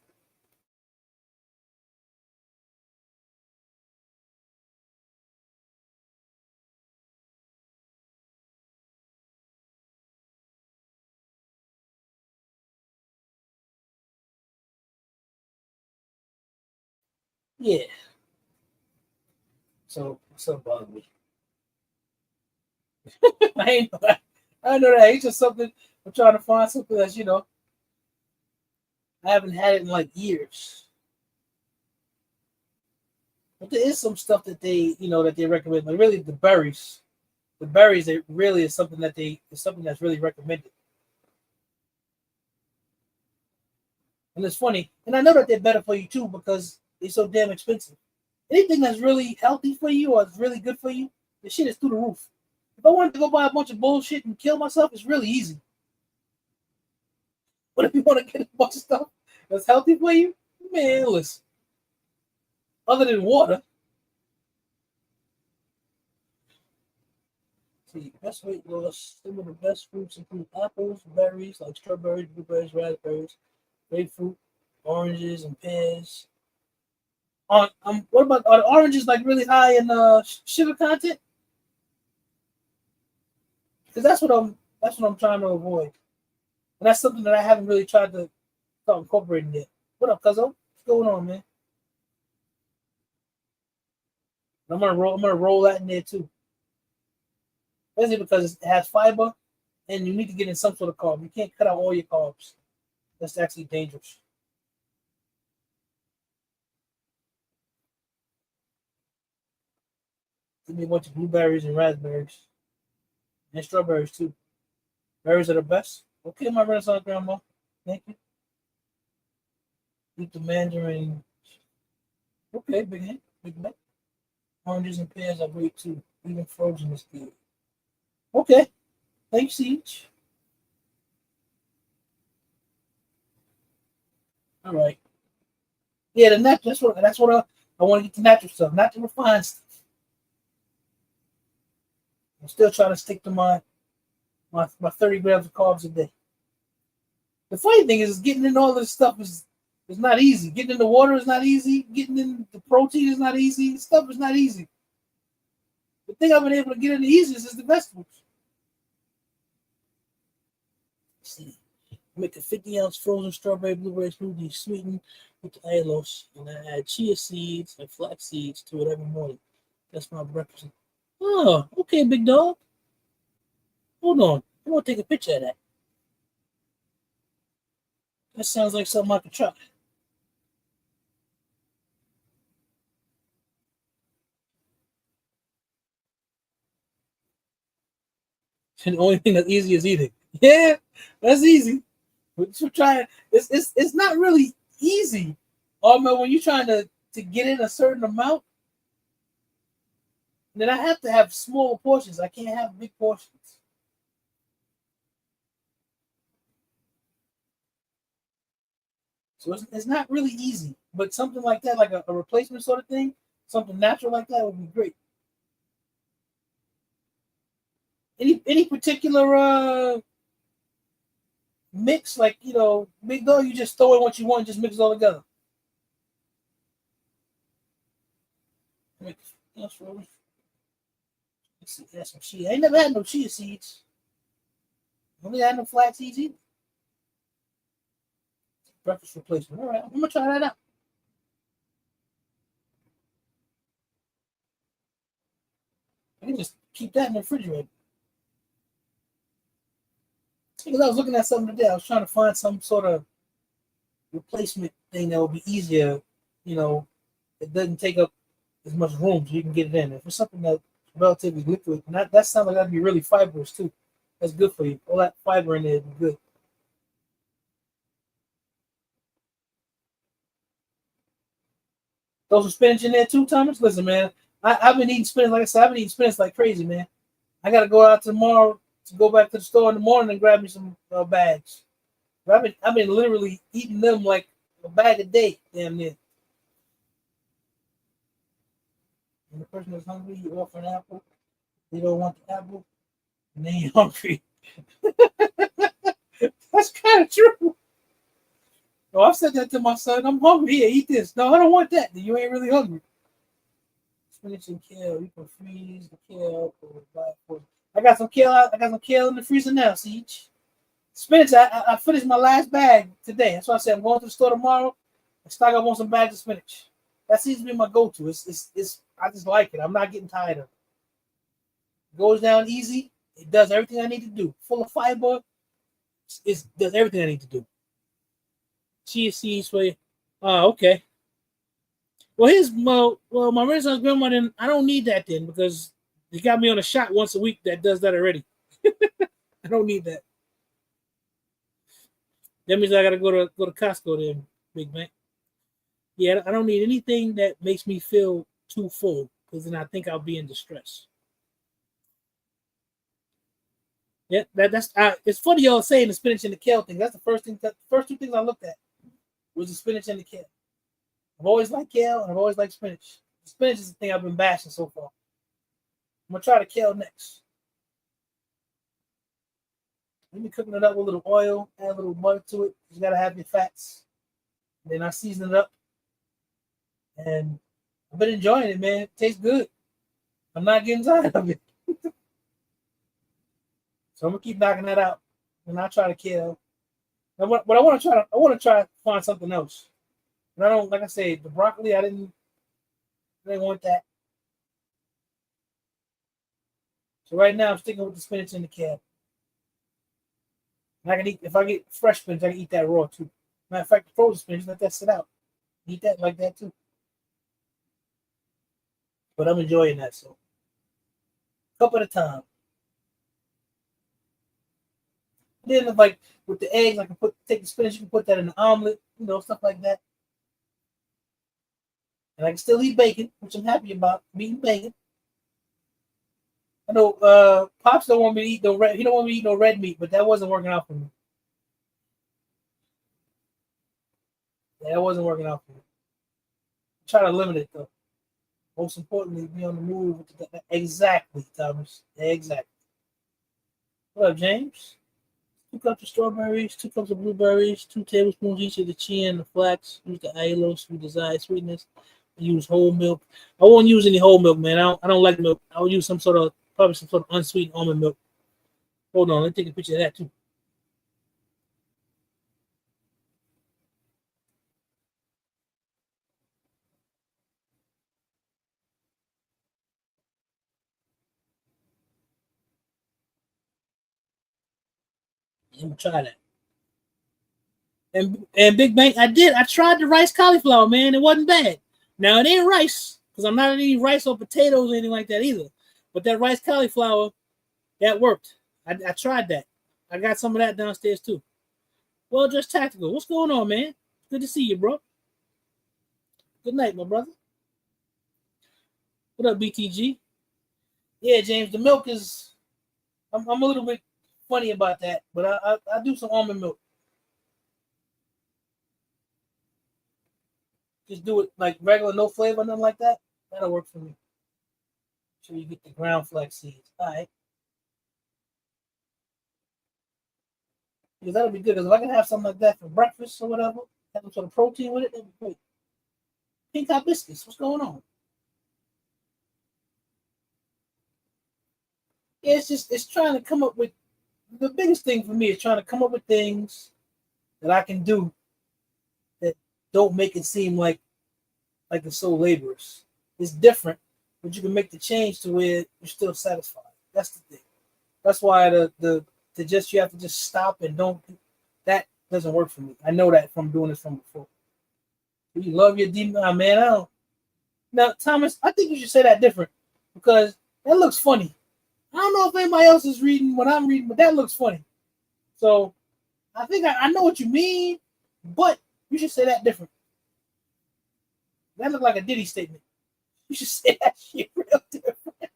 Speaker 1: Yeah. So what's up, bug me? I ain't know that. I know that. It's just something I'm trying to find something that's I haven't had it in like years. But there is some stuff that they recommend. Like really the berries. The berries it really is something is something that's really recommended. And it's funny. And I know that they're better for you too because they're so damn expensive. Anything that's really healthy for you or is really good for you, the shit is through the roof. If I wanted to go buy a bunch of bullshit and kill myself, it's really easy. But if you want to get a bunch of stuff that's healthy for you, man, listen. Other than water, see, best weight loss. Some of the best fruits include apples, berries like strawberries, blueberries, raspberries, grapefruit, oranges, and pears. What about are the oranges like really high in sugar content? Because that's what I'm trying to avoid, and that's something that I haven't really tried to start incorporating yet. What up, cuzzo? What's going on, man? I'm gonna roll. I'm gonna roll that in there too. Especially because it has fiber, and you need to get in some sort of carb. You can't cut out all your carbs. That's actually dangerous. Give me a bunch of blueberries and raspberries and strawberries too. Berries are the best. Okay, my Renaissance grandma. Thank you. Eat the mandarin. Okay, big hand, big man. Oranges and pears are great too. Even frozen is good. Okay, thanks, Siege. All right. Yeah, the natural. That's what I want to get the natural stuff, not the refined stuff. I'm still trying to stick to my 30 grams of carbs a day. The funny thing is getting in all this stuff is not easy. Getting in the water is not easy. Getting in the protein is not easy. The stuff is not easy. The thing I've been able to get in the easiest is the vegetables. Let's see. Make a 50-ounce frozen strawberry blueberry smoothie sweetened with allulose, and I add chia seeds and flax seeds to it every morning. That's my breakfast. Oh, okay, big dog. Hold on. I want to take a picture of that. That sounds like something I could try. And the only thing that's easy is eating. Yeah, that's easy. But you try it's not really easy. Although when you're trying to get in a certain amount, then I have to have small portions. I can't have big portions. So it's not really easy. But something like that, like a replacement sort of thing, something natural like that would be great. Any particular mix, like big dog, you just throw in what you want, and just mix it all together. That's really. Let's see, that's some chia. I ain't never had no chia seeds. I only had no flax seeds either. Breakfast replacement. All right, I'm gonna try that out. I can just keep that in the refrigerator. Because I was looking at something today, I was trying to find some sort of replacement thing that would be easier. You know, it doesn't take up as much room, so you can get it in. If it's something that's relatively liquid, and that sounds like that'd be really fibrous too. That's good for you. All that fiber in there would be good. Throw some spinach in there too, Thomas. Listen, man, I've been eating spinach. Like I said, I've been eating spinach like crazy, man. I gotta go out tomorrow to go back to the store in the morning and grab me some bags. But I've been literally eating them like a bag a day, damn near. And the person that's hungry, you offer an apple. They don't want the apple, and they ain't hungry. That's kind of true. Oh, I've said that to my son. I'm hungry. Here, eat this. No, I don't want that. Then you ain't really hungry. Spinach and kale. You can freeze the kale or buy it for. I got some kale. I got some kale in the freezer now. Siege. Spinach. I finished my last bag today. That's why I said I'm going to the store tomorrow and stock up on some bags of spinach. That seems to be my go-to. It's. I just like it. I'm not getting tired of it. It goes down easy. It does everything I need to do. Full of fiber. It does everything I need to do. Chia seeds for you. Okay. My Renaissance grandma. Then I don't need that then because they got me on a shot once a week that does that already. I don't need that. That means I gotta go to Costco then, big man. Yeah, I don't need anything that makes me feel too full because then I think I'll be in distress. Yeah, that's it's funny y'all saying the spinach and the kale thing. That's the first thing. The first two things I looked at was the spinach and the kale. I've always liked kale and I've always liked spinach. Spinach is the thing I've been bashing so far. I'm gonna try the kale next. Let me cooking it up with a little oil, add a little butter to it. You gotta have your fats. And then I season it up, and I've been enjoying it, man. It tastes good. I'm not getting tired of it, so I'm gonna keep knocking that out. And I try to kale. But I want to try to find something else. But I don't, like I said, the broccoli, I didn't want that. So right now I'm sticking with the spinach and the kale. And I can eat, if I get fresh spinach, I can eat that raw too. Matter of fact, the frozen spinach, let that sit out. Eat that like that too. But I'm enjoying that, so cup at a time. Then like with the eggs, I can take the spinach, you can put that in the omelet, stuff like that. And I can still eat bacon, which I'm happy about. I'm eating bacon. I know Pops don't want me to eat no red. He don't want me to eat no red meat, but that wasn't working out for me. Yeah, that wasn't working out for me. Try to limit it though. Most importantly, be on the move. Exactly, Thomas. Exactly. What up, James? 2 cups of strawberries, 2 cups of blueberries, 2 tablespoons each of the chia and the flax. Use the allulose with desired sweetness. Use whole milk. I won't use any whole milk, man. I don't like milk. I'll use probably some sort of unsweetened almond milk. Hold on, let's take a picture of that too. I'm gonna try that. And Big Bang, I tried the rice cauliflower, man. It wasn't bad. Now it ain't rice, because I'm not eating rice or potatoes or anything like that either. But that rice cauliflower, that worked. I tried that. I got some of that downstairs too. Well, just tactical. What's going on, man? Good to see you, bro. Good night, my brother. What up, BTG? Yeah, James, the milk is. I'm a little bit funny about that, but I do some almond milk. Just do it like regular, no flavor, nothing like that. That'll work for me. So you get the ground flax seeds. All right. Because that'll be good. Because if I can have something like that for breakfast or whatever, have some sort of protein with it, that'd be great. Pink hibiscus, what's going on? Yeah, it's trying to come up with the biggest thing for me is trying to come up with things that I can do that don't make it seem like it's so laborious. It's different, but you can make the change to where you're still satisfied. That's the thing. That's why you have to just stop and don't. That doesn't work for me. I know that from doing this from before. You love your demon, man. I don't. Now, Thomas, I think you should say that different because that looks funny. I don't know if anybody else is reading what I'm reading, but that looks funny. So I think I know what you mean, but you should say that different. That looked like a Diddy statement. You should say that shit real different.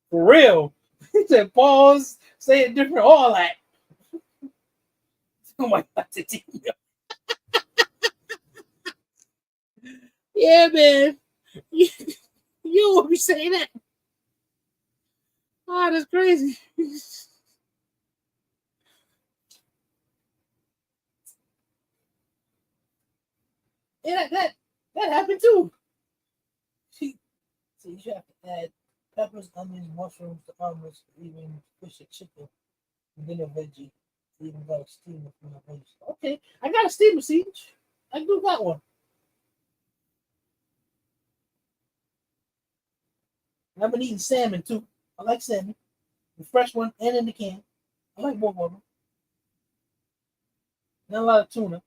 Speaker 1: For real. He said pause, say it different, all that. Oh my God, yeah, man. You, you will be saying that. Oh, that's crazy. Yeah, that happened too. See, you have to add peppers, onions, mushrooms, the almonds, even fish or chicken, and then a veggie. You even got a steamer from the veggies. Okay, I got a steamer, Siege. I do got one. I've been eating salmon too. I like salmon, the fresh one and in the can. I like both of them. Not a lot of tuna.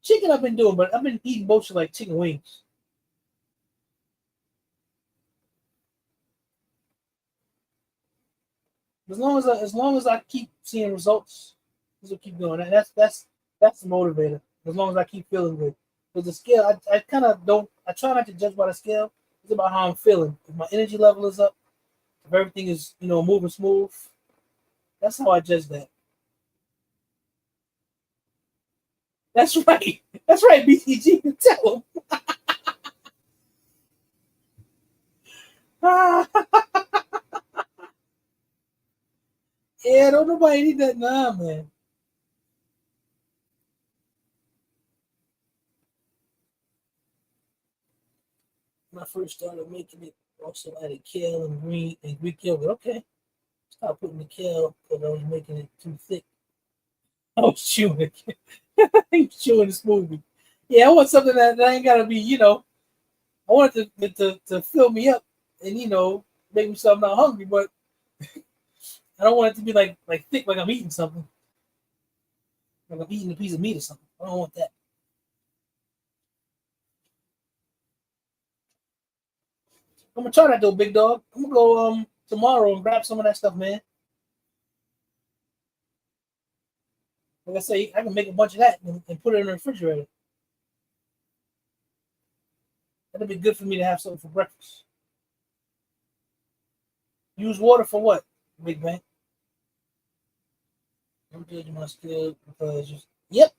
Speaker 1: Chicken I've been doing, but I've been eating mostly like chicken wings. As long as I keep seeing results, this will keep going. And that's the motivator. As long as I keep feeling good. Because the scale, I kind of don't. I try not to judge by the scale. It's about how I'm feeling. If my energy level is up, if everything is moving smooth, that's how I judge that. That's right. That's right, BTG. Tell them. Yeah, don't nobody need that. Nah, man. When I first started making it, also added kale and green and Greek yogurt. Okay, stop putting the kale because I was making it too thick. I was chewing. He's chewing the smoothie. Yeah, I want something that ain't gotta be, I want it to fill me up and make me so I'm not hungry, but I don't want it to be like thick, like I'm eating something, like I'm eating a piece of meat or something. I don't want that. I'm gonna try that though, big dog. I'm gonna go tomorrow and grab some of that stuff, man. Like I say, I can make a bunch of that and put it in the refrigerator. That'd be good for me to have something for breakfast. Use water for what, Big Bang? I'm judging my skill because yep.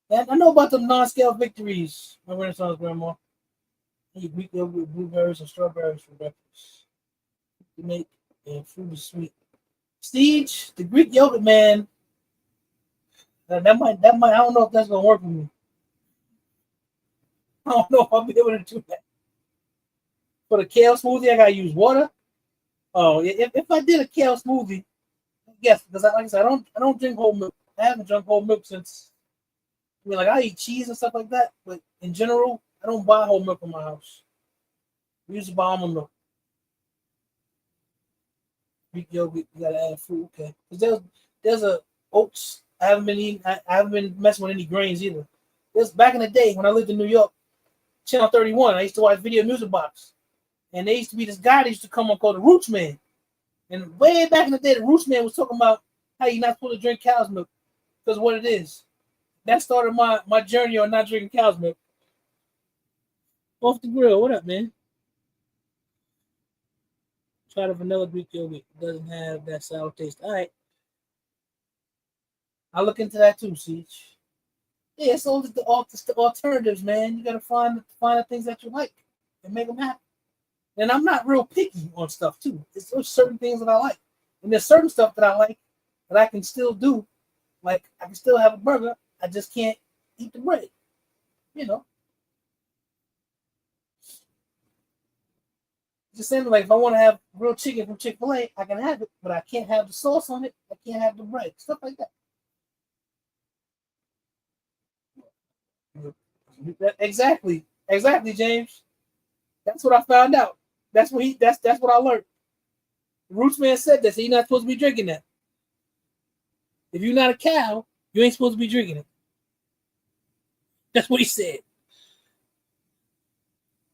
Speaker 1: And I know about the non-scale victories. My Renaissance grandma. Eat Greek yogurt with blueberries and strawberries for breakfast. To make and fruit is sweet. Siege, the Greek yogurt, man. That might. I don't know if that's gonna work for me. I don't know if I'll be able to do that. For the kale smoothie, I gotta use water. Oh, if I did a kale smoothie, yes, because like I said, I don't drink whole milk. I haven't drunk whole milk since. I mean, like I eat cheese and stuff like that, but in general, I don't buy whole milk in my house. We used to buy almond milk. Greek yogurt, you gotta add fruit, okay? Because there's a oats. I haven't been eating. I haven't been messing with any grains either. This back in the day when I lived in New York, Channel 31. I used to watch Video Music Box, and there used to be this guy that used to come on called the Roots Man. And way back in the day, the Roots Man was talking about how you're not supposed to drink cow's milk because what it is. That started my journey on not drinking cow's milk. Off the grill, what up, man? Try the vanilla Greek yogurt. It doesn't have that sour taste. All right, I'll look into that too, Siege. Yeah, it's all the alternatives, man. You gotta find the things that you like and make them happen. And I'm not real picky on stuff too. There's certain things that I like, and there's certain stuff that I like that I can still do. Like I can still have a burger. I just can't eat the bread. You know, just saying like if I want to have grilled chicken from Chick-fil-A, I can have it, but I can't have the sauce on it. I can't have the bread. Stuff like that. Exactly, exactly, James. That's what I found out. That's what I learned. The Roots Man said that, so you're not supposed to be drinking that. If you're not a cow, you ain't supposed to be drinking it. That's what he said.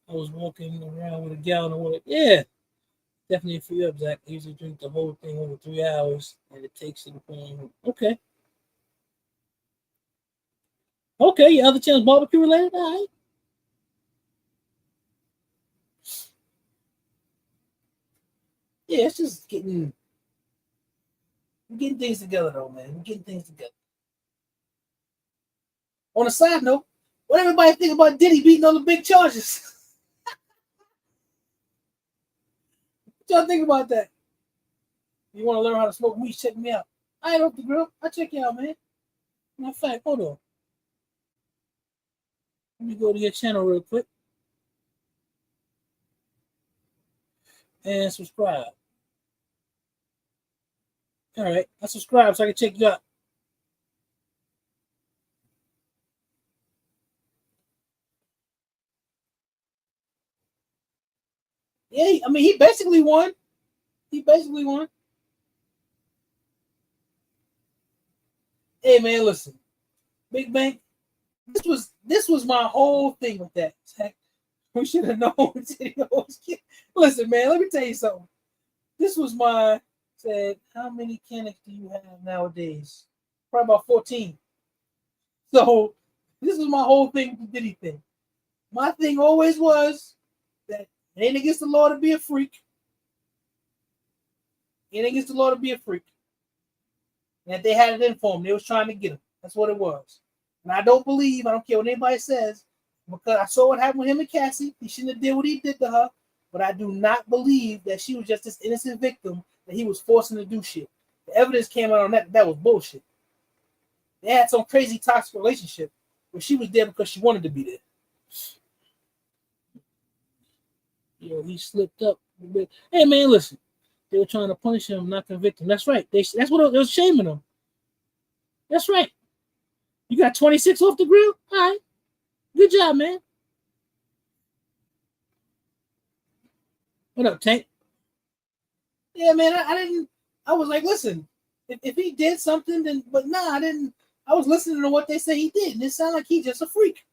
Speaker 1: I was walking around with a gallon of water. Yeah, definitely for you up, Zach. I usually drink the whole thing over 3 hours, and it takes to the point. Okay. Okay, your other channel's barbecue related? All right. Yeah, it's just getting things together though, man. We're getting things together. On a side note, what everybody think about Diddy beating all the big charges? What y'all think about that? You want to learn how to smoke weed? Check me out. I ain't off the grill. I'll check you out, man. Matter of fact, hold on. Let me go to your channel real quick and subscribe. All right, I subscribe so I can check you out. Yeah, I mean, he basically won. He basically won. Hey, man, listen, Big Bang. This was my whole thing with that. We should have known. Listen, man, let me tell you something. This was my said. How many canics do you have nowadays? Probably about 14. So this was my whole thing with the Diddy thing. My thing always was that it ain't against the law to be a freak. It ain't against the law to be a freak. And that they had it in for him. They was trying to get him. That's what it was. And I don't care what anybody says, because I saw what happened with him and Cassie. He shouldn't have did what he did to her. But I do not believe that she was just this innocent victim that he was forcing to do shit. The evidence came out on that was bullshit. They had some crazy toxic relationship where she was there because she wanted to be there. He slipped up a bit. Hey man, listen. They were trying to punish him, not convict him. That's right. That's what it was, shaming him. That's right. You got 26 off the grill? All right. Good job, man. What up, Tank? Yeah, man, I didn't. I was like, listen, if he did something, then, but nah, I didn't. I was listening to what they say he did, and it sounded like he's just a freak.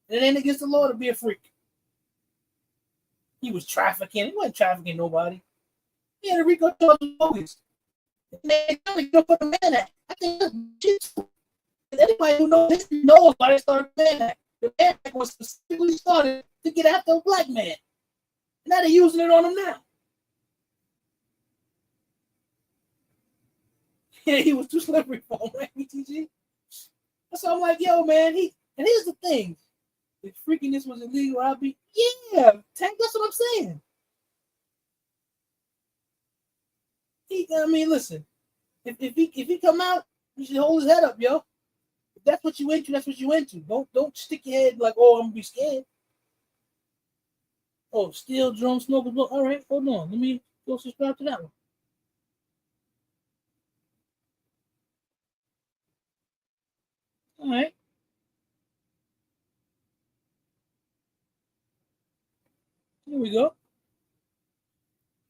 Speaker 1: And it ain't against the law to be a freak. He was trafficking. He wasn't trafficking nobody. He had a RICO charge. They don't put the man at. I think that's shit. Anybody who knows this knows why they started the Man Act. The Man Act was specifically started to get after a black man. Now they're using it on him now. Yeah, he was too slippery for him, right, BTG? So I'm like, yo, man, and here's the thing. If freakiness was illegal, I'd be, yeah, Tank, that's what I'm saying. I mean, listen, if he come out, you should hold his head up, yo. If that's what you into, that's what you into. Don't stick your head like, oh, I'm gonna be scared. Oh, steel drum smoke. All right, hold on. Let me go subscribe to that one. All right. Here we go.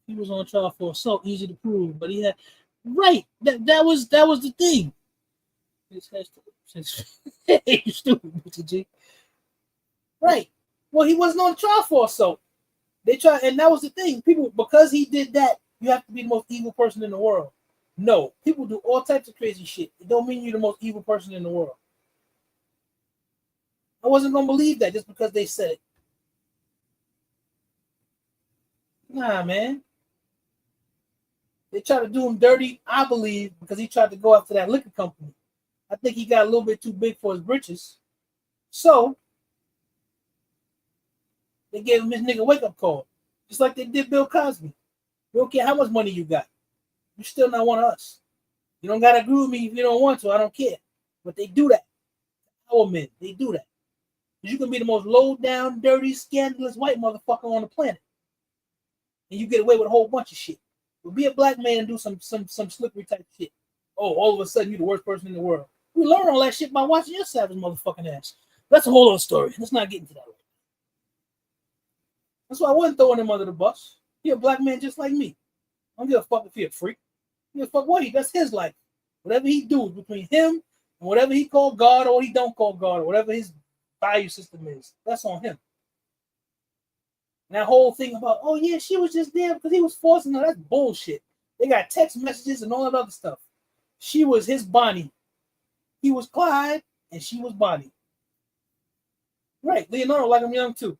Speaker 1: He was on trial for assault, easy to prove, but he had right. That was the thing. You stupid, Mr. G. Right. Well, he wasn't on trial for assault. They tried, and that was the thing. People, because he did that, you have to be the most evil person in the world. No, people do all types of crazy shit. It don't mean you're the most evil person in the world. I wasn't gonna believe that just because they said it. Nah, man. They tried to do him dirty, I believe, because he tried to go after that liquor company. I think he got a little bit too big for his britches. So they gave him his nigga wake-up call. Just like they did Bill Cosby. We don't care how much money you got. You're still not one of us. You don't gotta agree with me if you don't want to. I don't care. But they do that. Our men, they do that. Because you can be the most low-down, dirty, scandalous white motherfucker on the planet. And you get away with a whole bunch of shit. But be a black man and do some slippery type shit. Oh, all of a sudden you're the worst person in the world. We learn all that shit by watching your savage motherfucking ass. That's a whole other story. Let's not get into that right now. That's why I wasn't throwing him under the bus. He's a black man just like me. I don't give a fuck if he's a freak. I don't give a fuck what that's his life. Whatever he do between him and whatever he call God or he don't call God or whatever his value system is, that's on him. And that whole thing about, oh yeah, she was just there because he was forcing her, that's bullshit. They got text messages and all that other stuff. She was his Bonnie. He was Clyde and she was Bonnie. Right, Leonardo like I'm young too.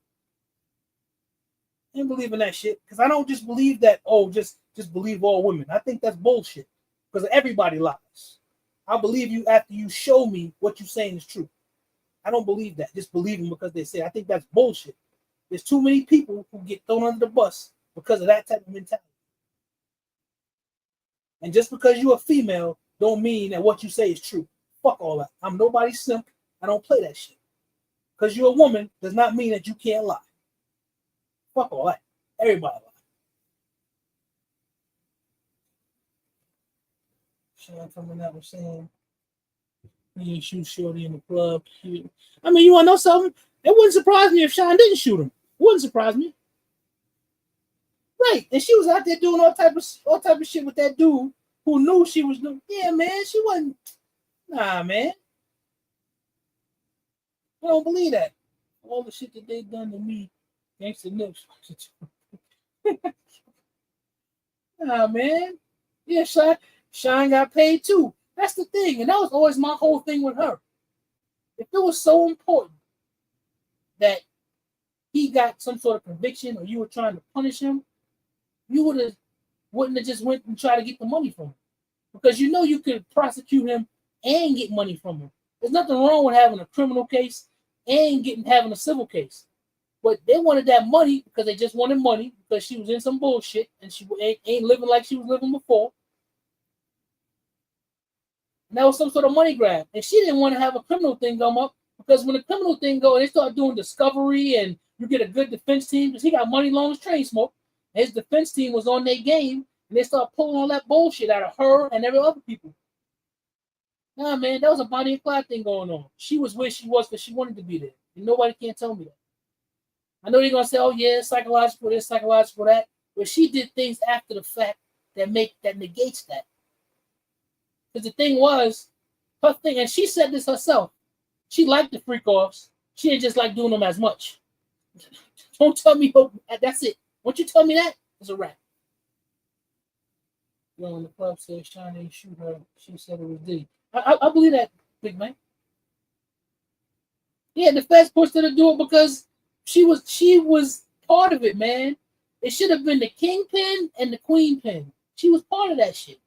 Speaker 1: I didn't believe in that shit because I don't just believe that, oh, just believe all women. I think that's bullshit because everybody lies. I'll believe you after you show me what you're saying is true. I don't believe that. Just believe them because they say. I think that's bullshit. There's too many people who get thrown under the bus because of that type of mentality. And just because you're a female don't mean that what you say is true. Fuck all that. I'm nobody's simp. I don't play that shit. Because you're a woman does not mean that you can't lie. Fuck all that. Everybody lie. Sean coming out was saying he didn't shoot Shorty in the club. I mean, you want to know something? It wouldn't surprise me if Sean didn't shoot him. It wouldn't surprise me. Right. And she was out there doing all type of shit with that dude who knew she was doing. Yeah, man, she wasn't. Nah, man. I don't believe that. All the shit that they done to me, Gangsta Nips. Nah, man. Yeah, Sean got paid too. That's the thing. And that was always my whole thing with her. If it was so important that he got some sort of conviction or you were trying to punish him, you wouldn't have just went and tried to get the money from him. Because you know you could prosecute him and get money from him. There's nothing wrong with having a criminal case and having a civil case. But they wanted that money because they just wanted money because she was in some bullshit and she ain't living like she was living before. And that was some sort of money grab. And she didn't want to have a criminal thing come up because when the criminal thing go and they start doing discovery and you get a good defense team because he got money long as train smoke. His defense team was on their game, and they started pulling all that bullshit out of her and every other people. Nah, man, that was a Bonnie and Clyde thing going on. She was where she was because she wanted to be there. And nobody can tell me that. I know they're going to say, oh, yeah, psychological this, psychological that. But she did things after the fact that negates that. Because the thing was, her thing, and she said this herself, she liked the freak offs. She didn't just like doing them as much. Don't tell me, that's it. Once you tell me that, it's a wrap. When the club said Sean didn't shoot her, she said it was Diddy. I believe that, big man. Yeah, the feds pushed her to do it because she was part of it, man. It should have been the kingpin and the queen pin. She was part of that shit.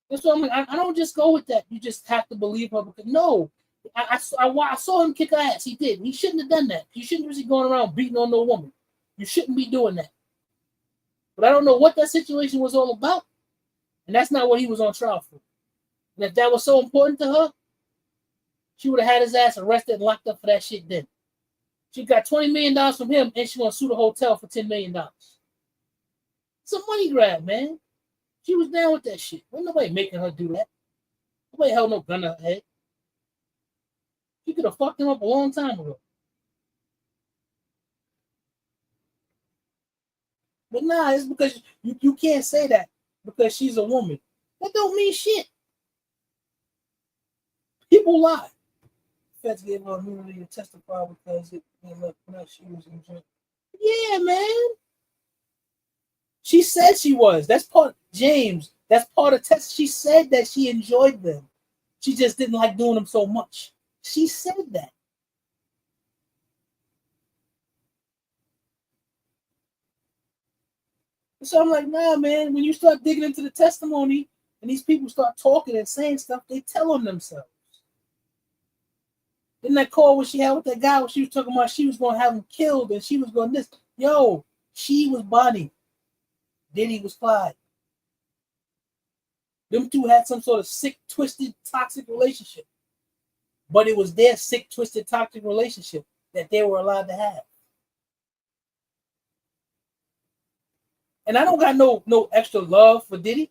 Speaker 1: That's what I'm like. I don't just go with that. You just have to believe her because no, I saw him kick her ass. He did. He shouldn't have done that. You shouldn't be going around beating on no woman. You shouldn't be doing that. But I don't know what that situation was all about, and that's not what he was on trial for. And if that was so important to her, she would have had his ass arrested and locked up for that shit then. She got $20 million from him, and she gonna sue the hotel for $10 million. It's a money grab, man. She was down with that shit. Wasn't nobody making her do that. Nobody held no gun to her head. She could have fucked him up a long time ago. But nah, it's because you can't say that because she's a woman. That don't mean shit. People lie. Feds gave her immunity to testify because she was in jail. Yeah, man. She said she was. That's part James. That's part of test. She said that she enjoyed them. She just didn't like doing them so much. She said that. So I'm like, nah, man. When you start digging into the testimony and these people start talking and saying stuff, they tell on themselves. In that call when she had with that guy, when she was talking about she was going to have him killed and she was going this. Yo, she was Bonnie. Diddy was Clyde. Them two had some sort of sick, twisted, toxic relationship. But it was their sick, twisted, toxic relationship that they were allowed to have. And I don't got no extra love for Diddy.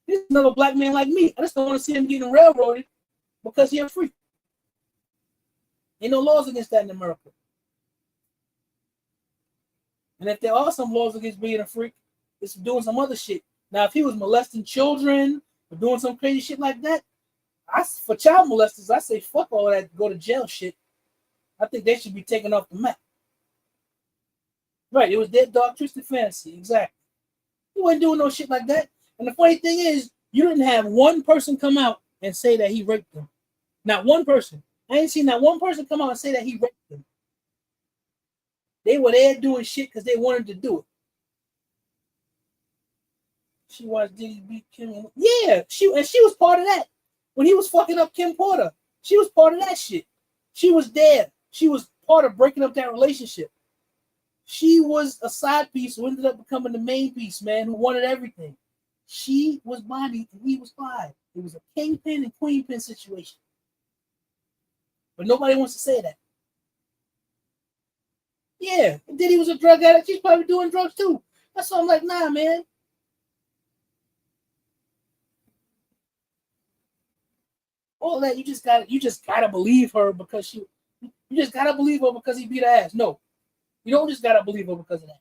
Speaker 1: He's another black man like me. I just don't want to see him getting railroaded because he's a freak. Ain't no laws against that in America. And if there are some laws against being a freak, it's doing some other shit. Now, if he was molesting children or doing some crazy shit like that, for child molesters, I say fuck all that go to jail shit. I think they should be taken off the map. Right, it was their dark, twisted fantasy. Exactly. He wasn't doing no shit like that. And the funny thing is, you didn't have one person come out and say that he raped them. Not one person. I ain't seen that one person come out and say that he raped them. They were there doing shit because they wanted to do it. She watched Diddy beat Kim. Yeah, she was part of that. When he was fucking up Kim Porter, she was part of that shit. She was there. She was part of breaking up that relationship. She was a side piece who ended up becoming the main piece, man, who wanted everything. She was Bonnie and he was Clyde. It was a kingpin and queenpin situation. But nobody wants to say that. Yeah, Diddy was a drug addict. She's probably doing drugs too. That's why I'm like, nah, man. All that you just gotta believe her because you just gotta believe her because he beat her ass. No, you don't just gotta believe her because of that.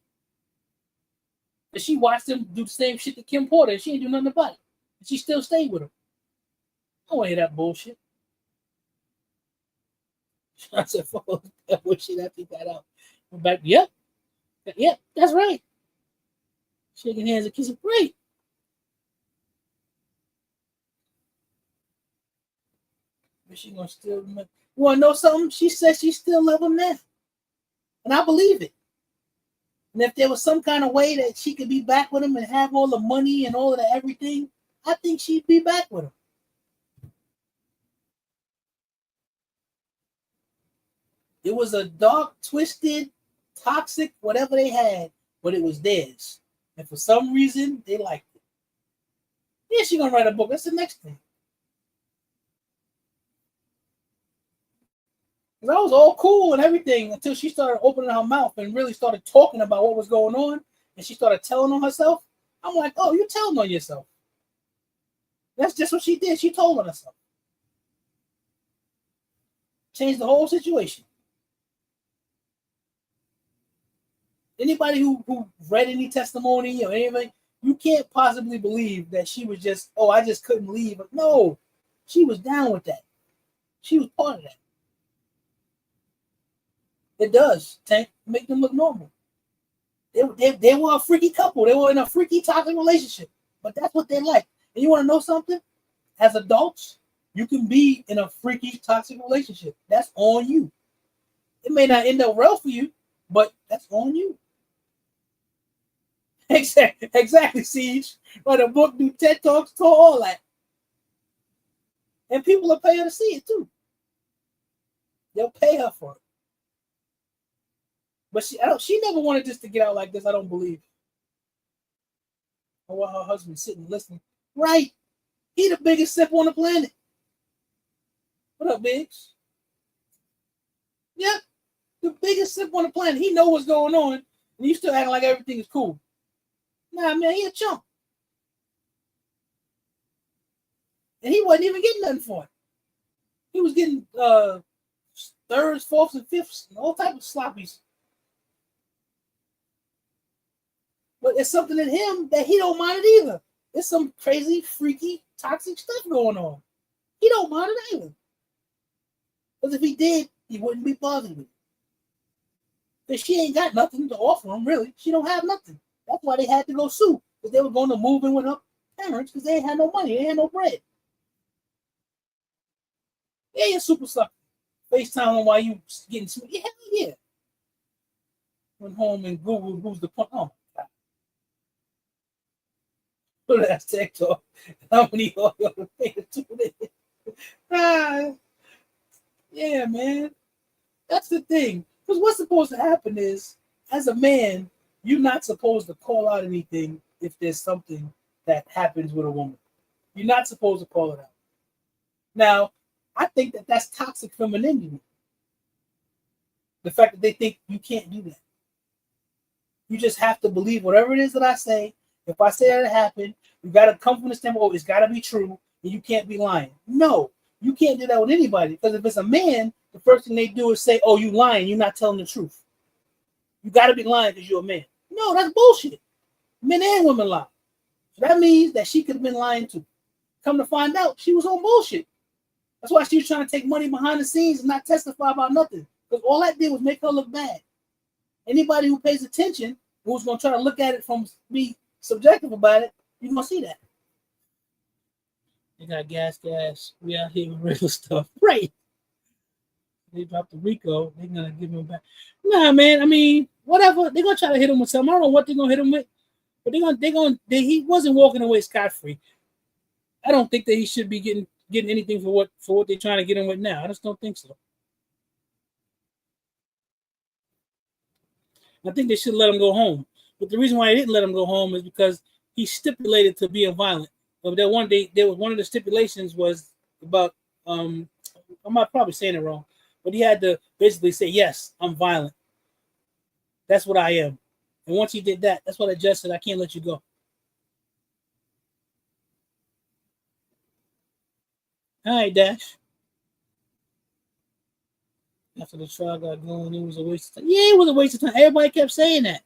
Speaker 1: And she watched him do the same shit to Kim Porter and she ain't do nothing about it. And she still stayed with him. I don't want to hear that bullshit. I said, fuck that bullshit. I think that out. I'm back, yep, that's right. Shaking hands and kissing, great. But she gonna still remember. You wanna know something? She said she still love him now. And I believe it. And if there was some kind of way that she could be back with him and have all the money and all of the everything, I think she'd be back with him. It was a dark, twisted, toxic, whatever they had, but it was theirs. And for some reason, they liked it. Yeah, she's gonna write a book. That's the next thing. Because I was all cool and everything until she started opening her mouth and really started talking about what was going on, and she started telling on herself. I'm like, oh, you're telling on yourself. That's just what she did. She told on herself. Changed the whole situation. Anybody who read any testimony or anything, you can't possibly believe that she was just, oh, I just couldn't leave. But no, she was down with that. She was part of that. It does, Tank, make them look normal. They were a freaky couple. They were in a freaky toxic relationship. But that's what they like. And you want to know something? As adults, you can be in a freaky toxic relationship. That's on you. It may not end up well for you, but that's on you. Exactly, Siege. Write a book, do TED Talks, do all that. And people will pay her to see it too. They'll pay her for it. But she never wanted this to get out like this, I don't believe. I want her husband sitting listening. Right. He the biggest sip on the planet. What up, Biggs? Yep. The biggest sip on the planet. He know what's going on, and you still acting like everything is cool. Nah, man, he a chump. And he wasn't even getting nothing for it. He was getting thirds, fourths, and fifths, and all types of sloppies. But it's something in him that he don't mind it either. There's some crazy, freaky, toxic stuff going on. He don't mind it either. Because if he did, he wouldn't be bothered with it. Because she ain't got nothing to offer him, really. She don't have nothing. That's why they had to go sue. Because they were going to move in with her parents because they ain't had no money. They had no bread. Yeah, you're super sucker. FaceTime while you getting some. Yeah, hell yeah. Went home and Googled who's the point. Oh, my God. Look at that TikTok. How many of y'all are paying attention? Yeah, man. That's the thing. Because what's supposed to happen is, as a man, you're not supposed to call out anything if there's something that happens with a woman. You're not supposed to call it out. Now, I think that that's toxic femininity. The fact that they think you can't do that. You just have to believe whatever it is that I say. If I say that it happened, you got to come from the standpoint, oh, it's got to be true, and you can't be lying. No, you can't do that with anybody. Because if it's a man, the first thing they do is say, oh, you lying, you're not telling the truth. You got to be lying because you're a man. No, that's bullshit. Men and women lie. So that means that she could have been lying too. Come to find out, she was on bullshit. That's why she was trying to take money behind the scenes and not testify about nothing. Because all that did was make her look bad. Anybody who pays attention, who's going to try to look at it from be subjective about it, you're going to see that. They got gas. We out here with real stuff. Right. They dropped the Rico. They're going to give him back. Nah, man. I mean, whatever. They're going to try to hit him with something. I don't know what they're going to hit him with. But he wasn't walking away scot-free. I don't think that he should be getting anything for what they're trying to get him with now. I just don't think so. I think they should let him go home. But the reason why they didn't let him go home is because he stipulated to being violent. But there was one of the stipulations was about I'm probably saying it wrong, but he had to basically say, yes, I'm violent. That's what I am. And once he did that, that's what the judge said, I can't let you go. All right, Dash. After the trial got going, it was a waste of time. Yeah, it was a waste of time. Everybody kept saying that.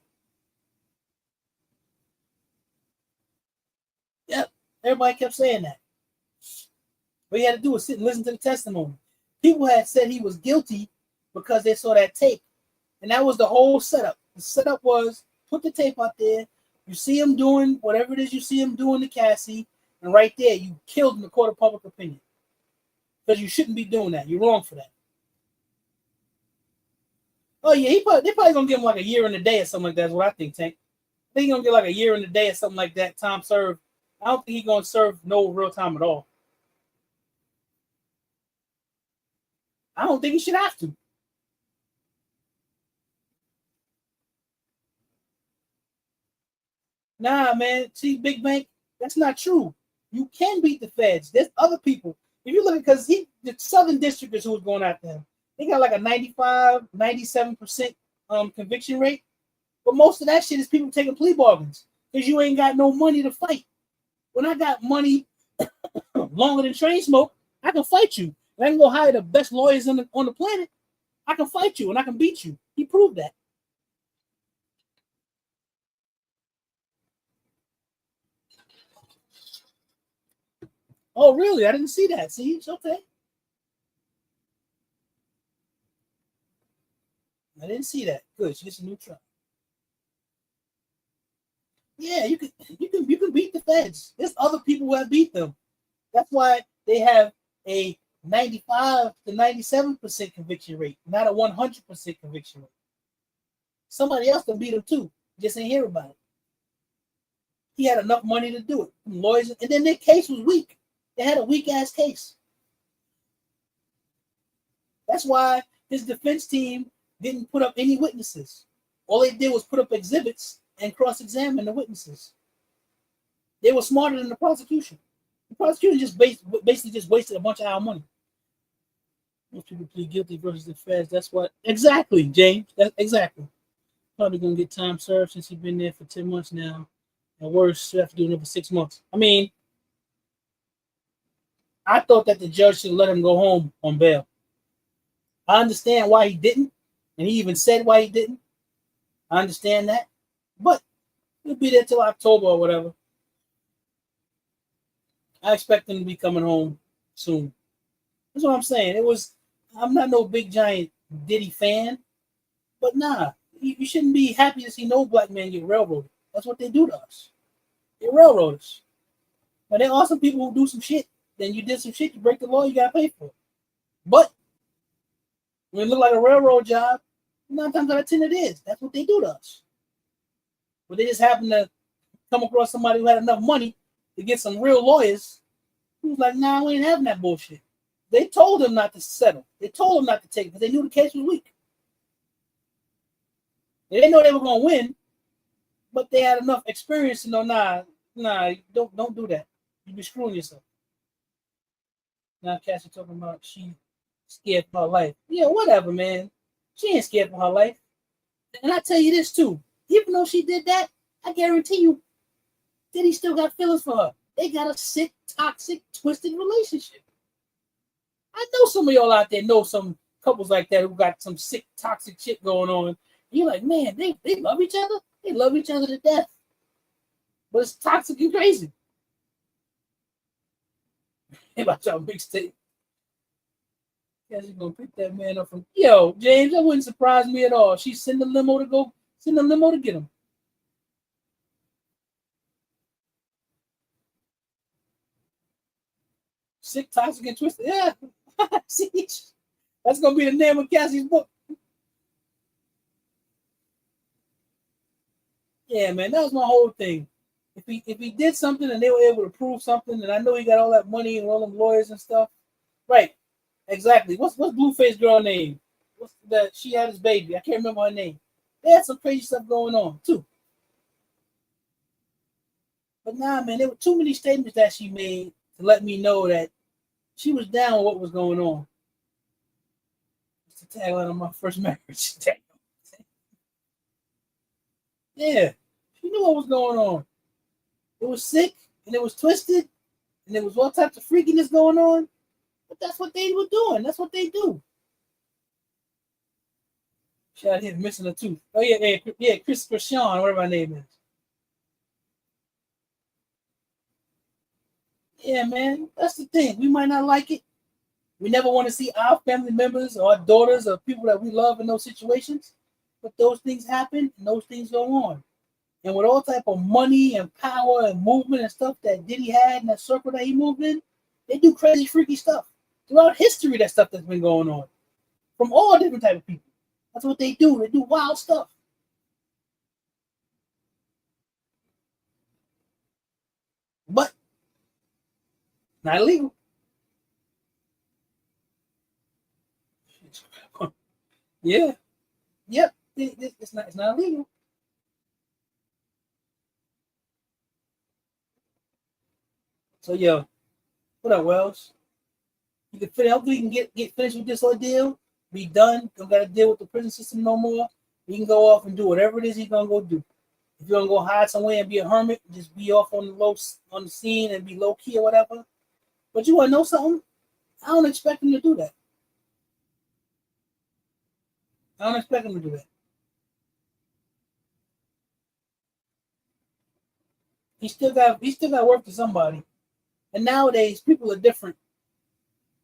Speaker 1: Yep, everybody kept saying that. What he had to do was sit and listen to the testimony. People had said he was guilty because they saw that tape. And that was the whole setup. The setup was put the tape out there. You see him doing whatever it is you see him doing to Cassie. And right there, you killed in the court of public opinion. Because you shouldn't be doing that. You're wrong for that. Oh, yeah, they're probably going to give him like a year and a day or something like that is what I think, Tank. I think he's going to get like a year and a day or something like that, time served. I don't think he's going to serve no real time at all. I don't think he should have to. Nah, man. See, Big Bank, that's not true. You can beat the feds. There's other people. If you look at, because the Southern District is who's going after him. they got like a 95, 97% conviction rate. But most of that shit is people taking plea bargains because you ain't got no money to fight. When I got money longer than Train Smoke, I can fight you. And I can go hire the best lawyers on the planet. I can fight you and I can beat you. He proved that. Oh, really? I didn't see that. See, it's okay. I didn't see that. Good. She gets a new truck. Yeah, you can beat the feds. There's other people who have beat them. That's why they have a 95 to 97% conviction rate, not a 100% conviction rate. Somebody else can beat him too. Just ain't hear about it. He had enough money to do it. Lawyers, and then their case was weak. They had a weak ass case. That's why his defense team didn't put up any witnesses. All they did was put up exhibits and cross-examine the witnesses. They were smarter than the prosecution. The prosecution just basically just wasted a bunch of our money. Most people plead guilty versus the feds. That's what exactly, James. That's exactly. Probably gonna get time served since he's been there for 10 months now. At worst, you have to do it for 6 months. I mean, I thought that the judge should let him go home on bail. I understand why he didn't, and he even said why he didn't. I understand that, but he'll be there till October or whatever. I expect him to be coming home soon. That's what I'm saying. I'm not no big giant Diddy fan, but nah, you shouldn't be happy to see no black man get railroaded. That's what they do to us. They railroad us. But there are some people who do some shit. Then you did some shit, you break the law, you gotta pay for it. But when it look like a railroad job, 9 times out of 10 it is. That's what they do to us. But they just happen to come across somebody who had enough money to get some real lawyers who's like, nah, we ain't having that bullshit. They told him not to settle. They told him not to take it because they knew the case was weak. They didn't know they were gonna win, but they had enough experience to know, nah, don't do that. You be screwing yourself. Now Cassie talking about she scared for her life. Yeah, whatever, man. She ain't scared for her life. And I tell you this too. Even though she did that, I guarantee you, Diddy still got feelings for her. They got a sick, toxic, twisted relationship. I know some of y'all out there know some couples like that who got some sick, toxic shit going on. You're like, man, they love each other. They love each other to death. But it's toxic and crazy. Hey, about y'all mixtape. Guess you're gonna pick that man up from James. That wouldn't surprise me at all. She send the limo to get him. Sick, toxic, and twisted. Yeah. See, that's gonna be the name of Cassie's book. Yeah, man, that was my whole thing. If he did something and they were able to prove something, and I know he got all that money and all them lawyers and stuff, right? Exactly. What's Blueface girl name? What's that? She had his baby. I can't remember her name. They had some crazy stuff going on too. But nah, man, there were too many statements that she made to let me know that she was down with what was going on. It's the tagline of my first marriage. Yeah, she knew what was going on. It was sick and it was twisted and there was all types of freakiness going on. But that's what they were doing. That's what they do. She out here missing a tooth. Oh yeah, Christopher Sean, whatever my name is. Yeah, man, that's the thing. We might not like it. We never want to see our family members or our daughters or people that we love in those situations. But those things happen and those things go on. And with all type of money and power and movement and stuff that Diddy had in that circle that he moved in, they do crazy, freaky stuff. Throughout history, that stuff that's been going on. From all different type of people. That's what they do. They do wild stuff. But not illegal. Yeah. Yep. It's not illegal. So what up, Wells? You can finish. Hopefully, you can get finished with this ordeal. be done. Don't got to deal with the prison system no more. He can go off and do whatever it is he's gonna go do. If you're gonna go hide somewhere and be a hermit, just be off on the scene and be low key or whatever. But you wanna know something? I don't expect him to do that. I don't expect him to do that. He still got work to somebody. And nowadays people are different.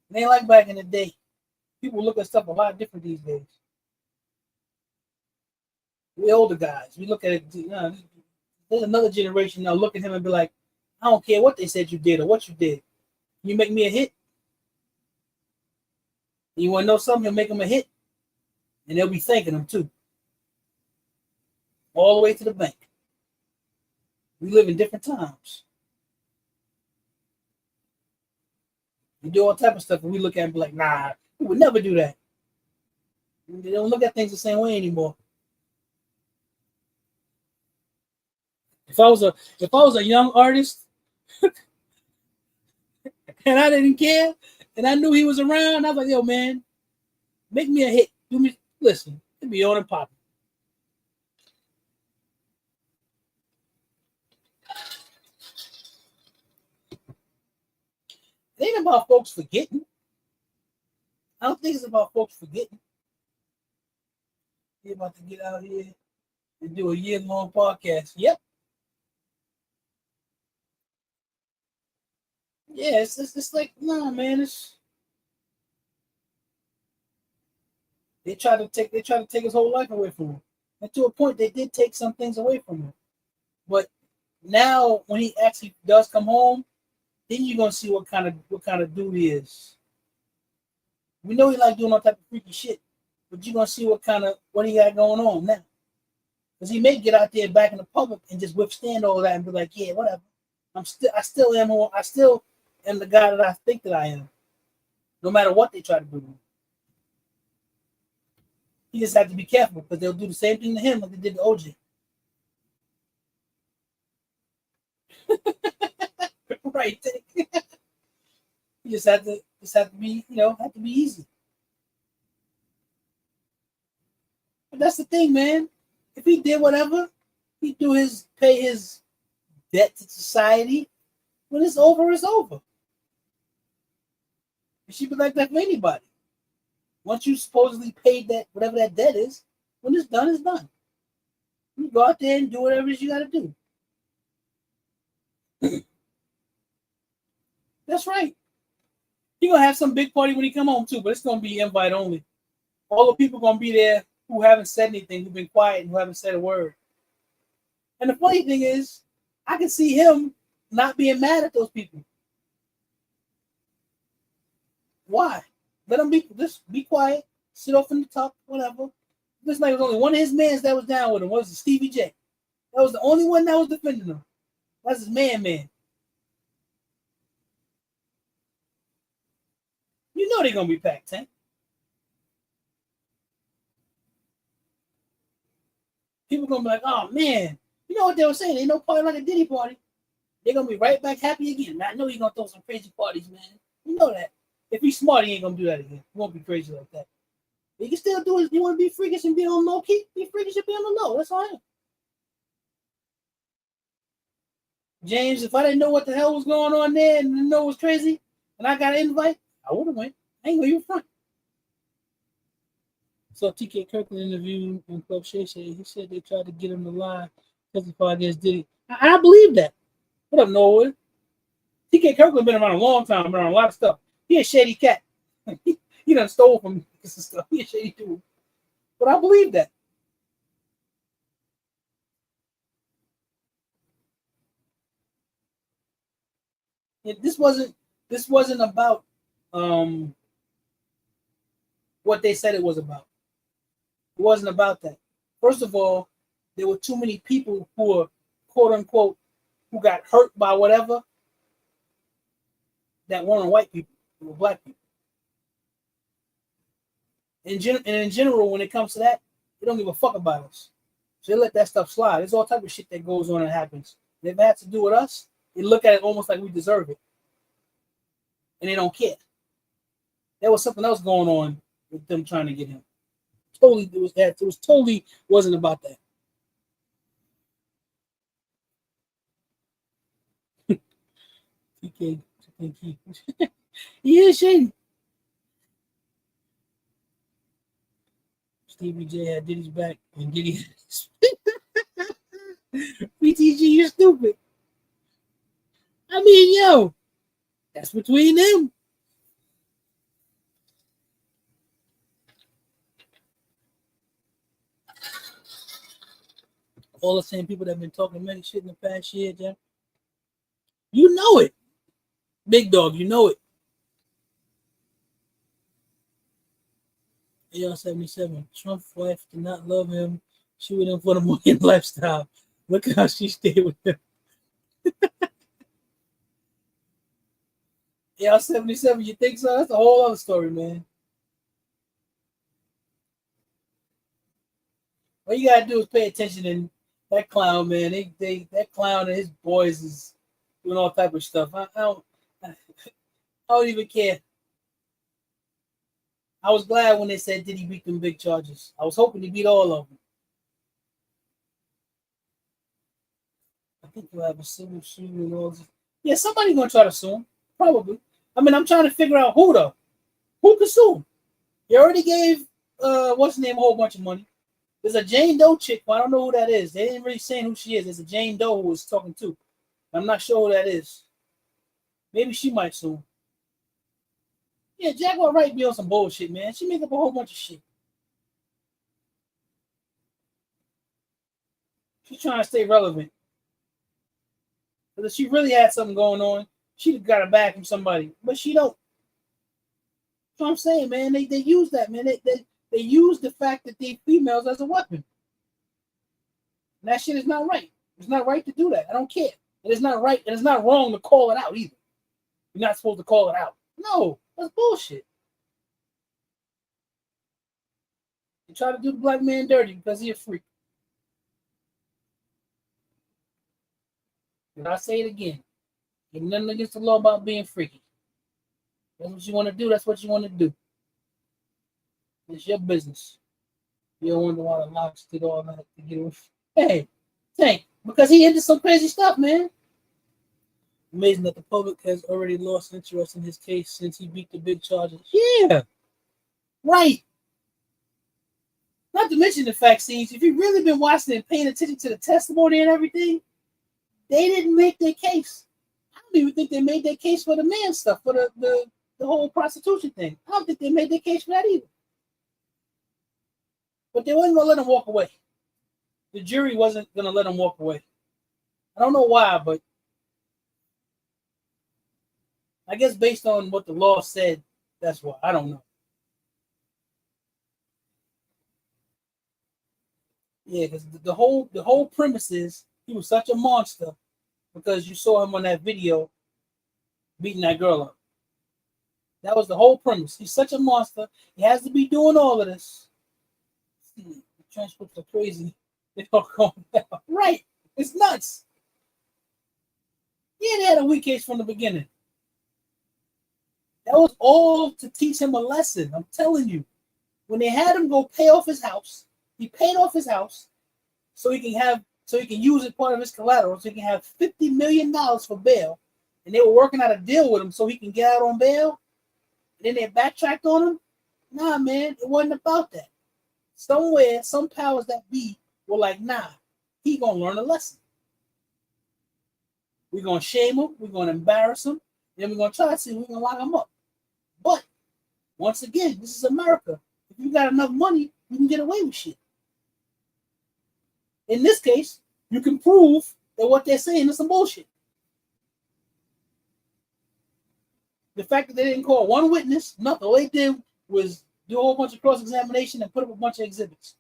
Speaker 1: They ain't like back in the day. People look at stuff a lot different these days. We older guys, we look at it. There's another generation now look at him and be like, I don't care what they said you did or what you did. You make me a hit. You want to know something? He'll make them a hit. And they'll be thanking them too. All the way to the bank. We live in different times. We do all type of stuff and we look at it and be like, nah, we would never do that. They don't look at things the same way anymore. If I was a young artist and I didn't care and I knew he was around, I was like, yo, man, make me a hit. Listen, it'd be on and popping. It ain't about folks forgetting. I don't think it's about folks forgetting. You're about to get out here and do a year-long podcast. Yep. Yeah, it's like, nah, man, they try to take his whole life away from him. And to a point they did take some things away from him. But now when he actually does come home, then you're gonna see what kind of dude he is. We know he like doing all type of freaky shit, but you're gonna see what he got going on now. Because he may get out there back in the public and just withstand all that and be like, yeah, whatever. I still am the guy that I think that I am. No matter what they try to do. He just have to be careful because they'll do the same thing to him like they did to OJ. Right. You just have to be, have to be easy. But that's the thing, man. If he did whatever, he pay his debt to society. When it's over, it's over. It should be like that for anybody. Once you supposedly paid that, whatever that debt is, when it's done, it's done. You go out there and do whatever it is you got to do. That's right. He gonna have some big party when he come home too, but it's gonna be invite only. All the people gonna be there who haven't said anything, who've been quiet and who haven't said a word. And the funny thing is, I can see him not being mad at those people. Why? Let him be quiet, sit off in the top, whatever. Looks like it was only one of his mans that was down with him. Was Stevie J? That was the only one that was defending him. That's his man. You know they're gonna be packed, Tank. People gonna be like, oh man, you know what they were saying? Ain't no party like a Diddy party. They're gonna be right back happy again. I know he's gonna throw some crazy parties, man. You know that. If he's smart, he ain't gonna do that again. He won't be crazy like that. He can still do it. You want to be freakish and be on low key? Be freakish and be on the low. That's all I am. James, if I didn't know what the hell was going on there and didn't know it was crazy, and I got an invite, I would have went. I ain't gonna even front. So TK Kirkland interviewed on Club Shay Shay. He said they tried to get him to lie, testify against Diddy. I believe that. What up, Norwood? TK Kirkland been around a long time, been around a lot of stuff. He a shady cat. He done stole from some stuff. He a shady dude. But I believe that. This wasn't about what they said it was about. It wasn't about that. First of all, there were too many people who were quote unquote who got hurt by whatever that weren't white people, they were black people. In general, when it comes to that, they don't give a fuck about us. So they let that stuff slide. There's all type of shit that goes on and happens. And if it has to do with us, they look at it almost like we deserve it. And they don't care. There was something else going on with them trying to get him. Totally, it was that. It was totally wasn't about that. TK, he is shady. Stevie J had Diddy's back, and Diddy had his. BTG, you're stupid. I mean, yo, that's between them. All the same people that have been talking many shit in the past year, Jeff. You know it. Big dog, you know it. AR-77. Trump's wife did not love him. She with him for the money and lifestyle. Look how she stayed with him. AR-77, you think so? That's a whole other story, man. All you gotta do is pay attention, and that clown, man, that clown and his boys is doing all type of stuff. I don't even care. I was glad when they said, did he beat them big charges? I was hoping he beat all of them. I think you'll have a civil suit and all this. Yeah, somebody's gonna try to sue him. Probably. I mean, I'm trying to figure out who though. Who could sue him? He already gave what's his name a whole bunch of money. There's a Jane Doe chick, but I don't know who that is. They didn't really say who she is. There's a Jane Doe who was talking to. I'm not sure who that is. Maybe she might sue him. Yeah, Jaguar Wright be on some bullshit, man. She make up a whole bunch of shit. She's trying to stay relevant. But if she really had something going on, she'd have got it back from somebody. But she don't. That's what I'm saying, man. They use that, man. They use the fact that they're females as a weapon. And that shit is not right. It's not right to do that. I don't care. And it's not right, and it's not wrong to call it out either. You're not supposed to call it out. No, that's bullshit. You try to do the black man dirty because he's a freak. And I say it again. There's nothing against the law about being freaky. That's what you want to do. That's what you want to do. It's your business. You don't wonder why the locks did all that to get away. Hey, Tank, because he into some crazy stuff, man. Amazing that the public has already lost interest in his case since he beat the big charges. Yeah, right. Not to mention the vaccines. If you've really been watching and paying attention to the testimony and everything, they didn't make their case. I don't even think they made their case for the man stuff, for the whole prostitution thing. I don't think they made their case for that either. But they wasn't gonna let him walk away. The jury wasn't gonna let him walk away. I don't know why, but I guess based on what the law said, that's why. I don't know. Yeah, because the whole premise is he was such a monster because you saw him on that video beating that girl up. That was the whole premise. He's such a monster. He has to be doing all of this. The transcripts are crazy. They all going down. Right. It's nuts. Yeah, they had a weak case from the beginning. That was all to teach him a lesson. I'm telling you. When they had him go pay off his house, he paid off his house so he can use it part of his collateral, so he can have $50 million for bail. And they were working out a deal with him so he can get out on bail. And then they backtracked on him. Nah, man, it wasn't about that. Somewhere, some powers that be were like, nah, he gonna learn a lesson. We're gonna shame him, we're gonna embarrass him, then we're gonna try to see if we can lock him up. But once again, this is America. If you got enough money, you can get away with shit. In this case, you can prove that what they're saying is some bullshit. The fact that they didn't call one witness, nothing. All they did was do a whole bunch of cross-examination and put up a bunch of exhibits.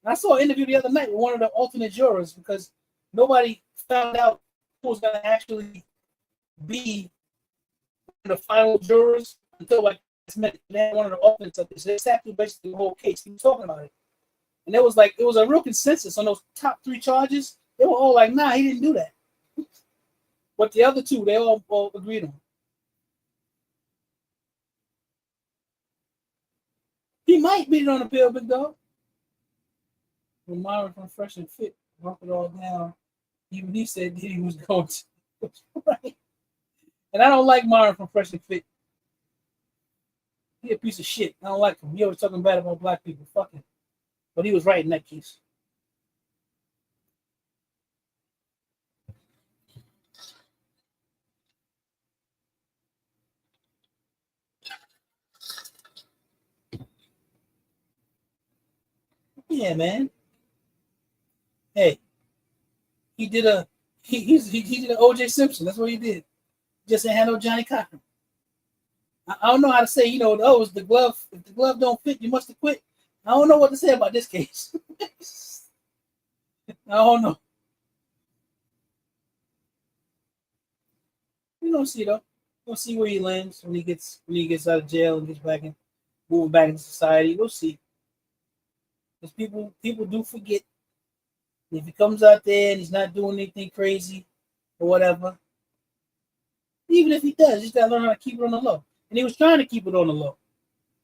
Speaker 1: I saw an interview the other night with one of the alternate jurors because nobody found out who was going to actually be the final jurors until like they had one of the alternates up there. So they sat through basically the whole case. He was talking about it. And it was a real consensus on those top three charges. They were all like, nah, he didn't do that. But the other two, they all agreed on. He might beat it on the pill, big dog. When Myron from Fresh and Fit broke it all down, even he said that he was going to. Right? And I don't like Myron from Fresh and Fit. He a piece of shit. I don't like him. He always talking bad about black people. Fuck him. But he was right in that case. Yeah, man. Hey, he did a he did an OJ Simpson. That's what he did. Just ain't had no Johnny Cochran. I don't know how to say. Oh, it's the glove. If the glove don't fit, you must have quit. I don't know what to say about this case. I don't know. We don't see though. We'll see where he lands when he gets out of jail and gets back in, moving back into society. We'll see. Because people do forget. If he comes out there and he's not doing anything crazy or whatever, even if he does, he's got to learn how to keep it on the low. And he was trying to keep it on the low.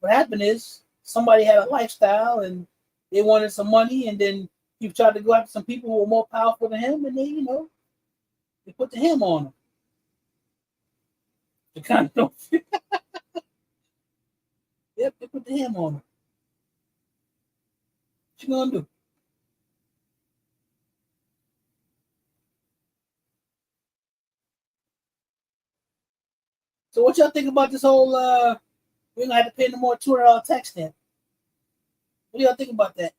Speaker 1: What happened is somebody had a lifestyle and they wanted some money, and then he tried to go after some people who were more powerful than him, and they put the him on him. The kind of don't fit. Yep, they put the him on him. What you gonna do? So what y'all think about this whole we're gonna have to pay no more $200 tax stamp? What do y'all think about that?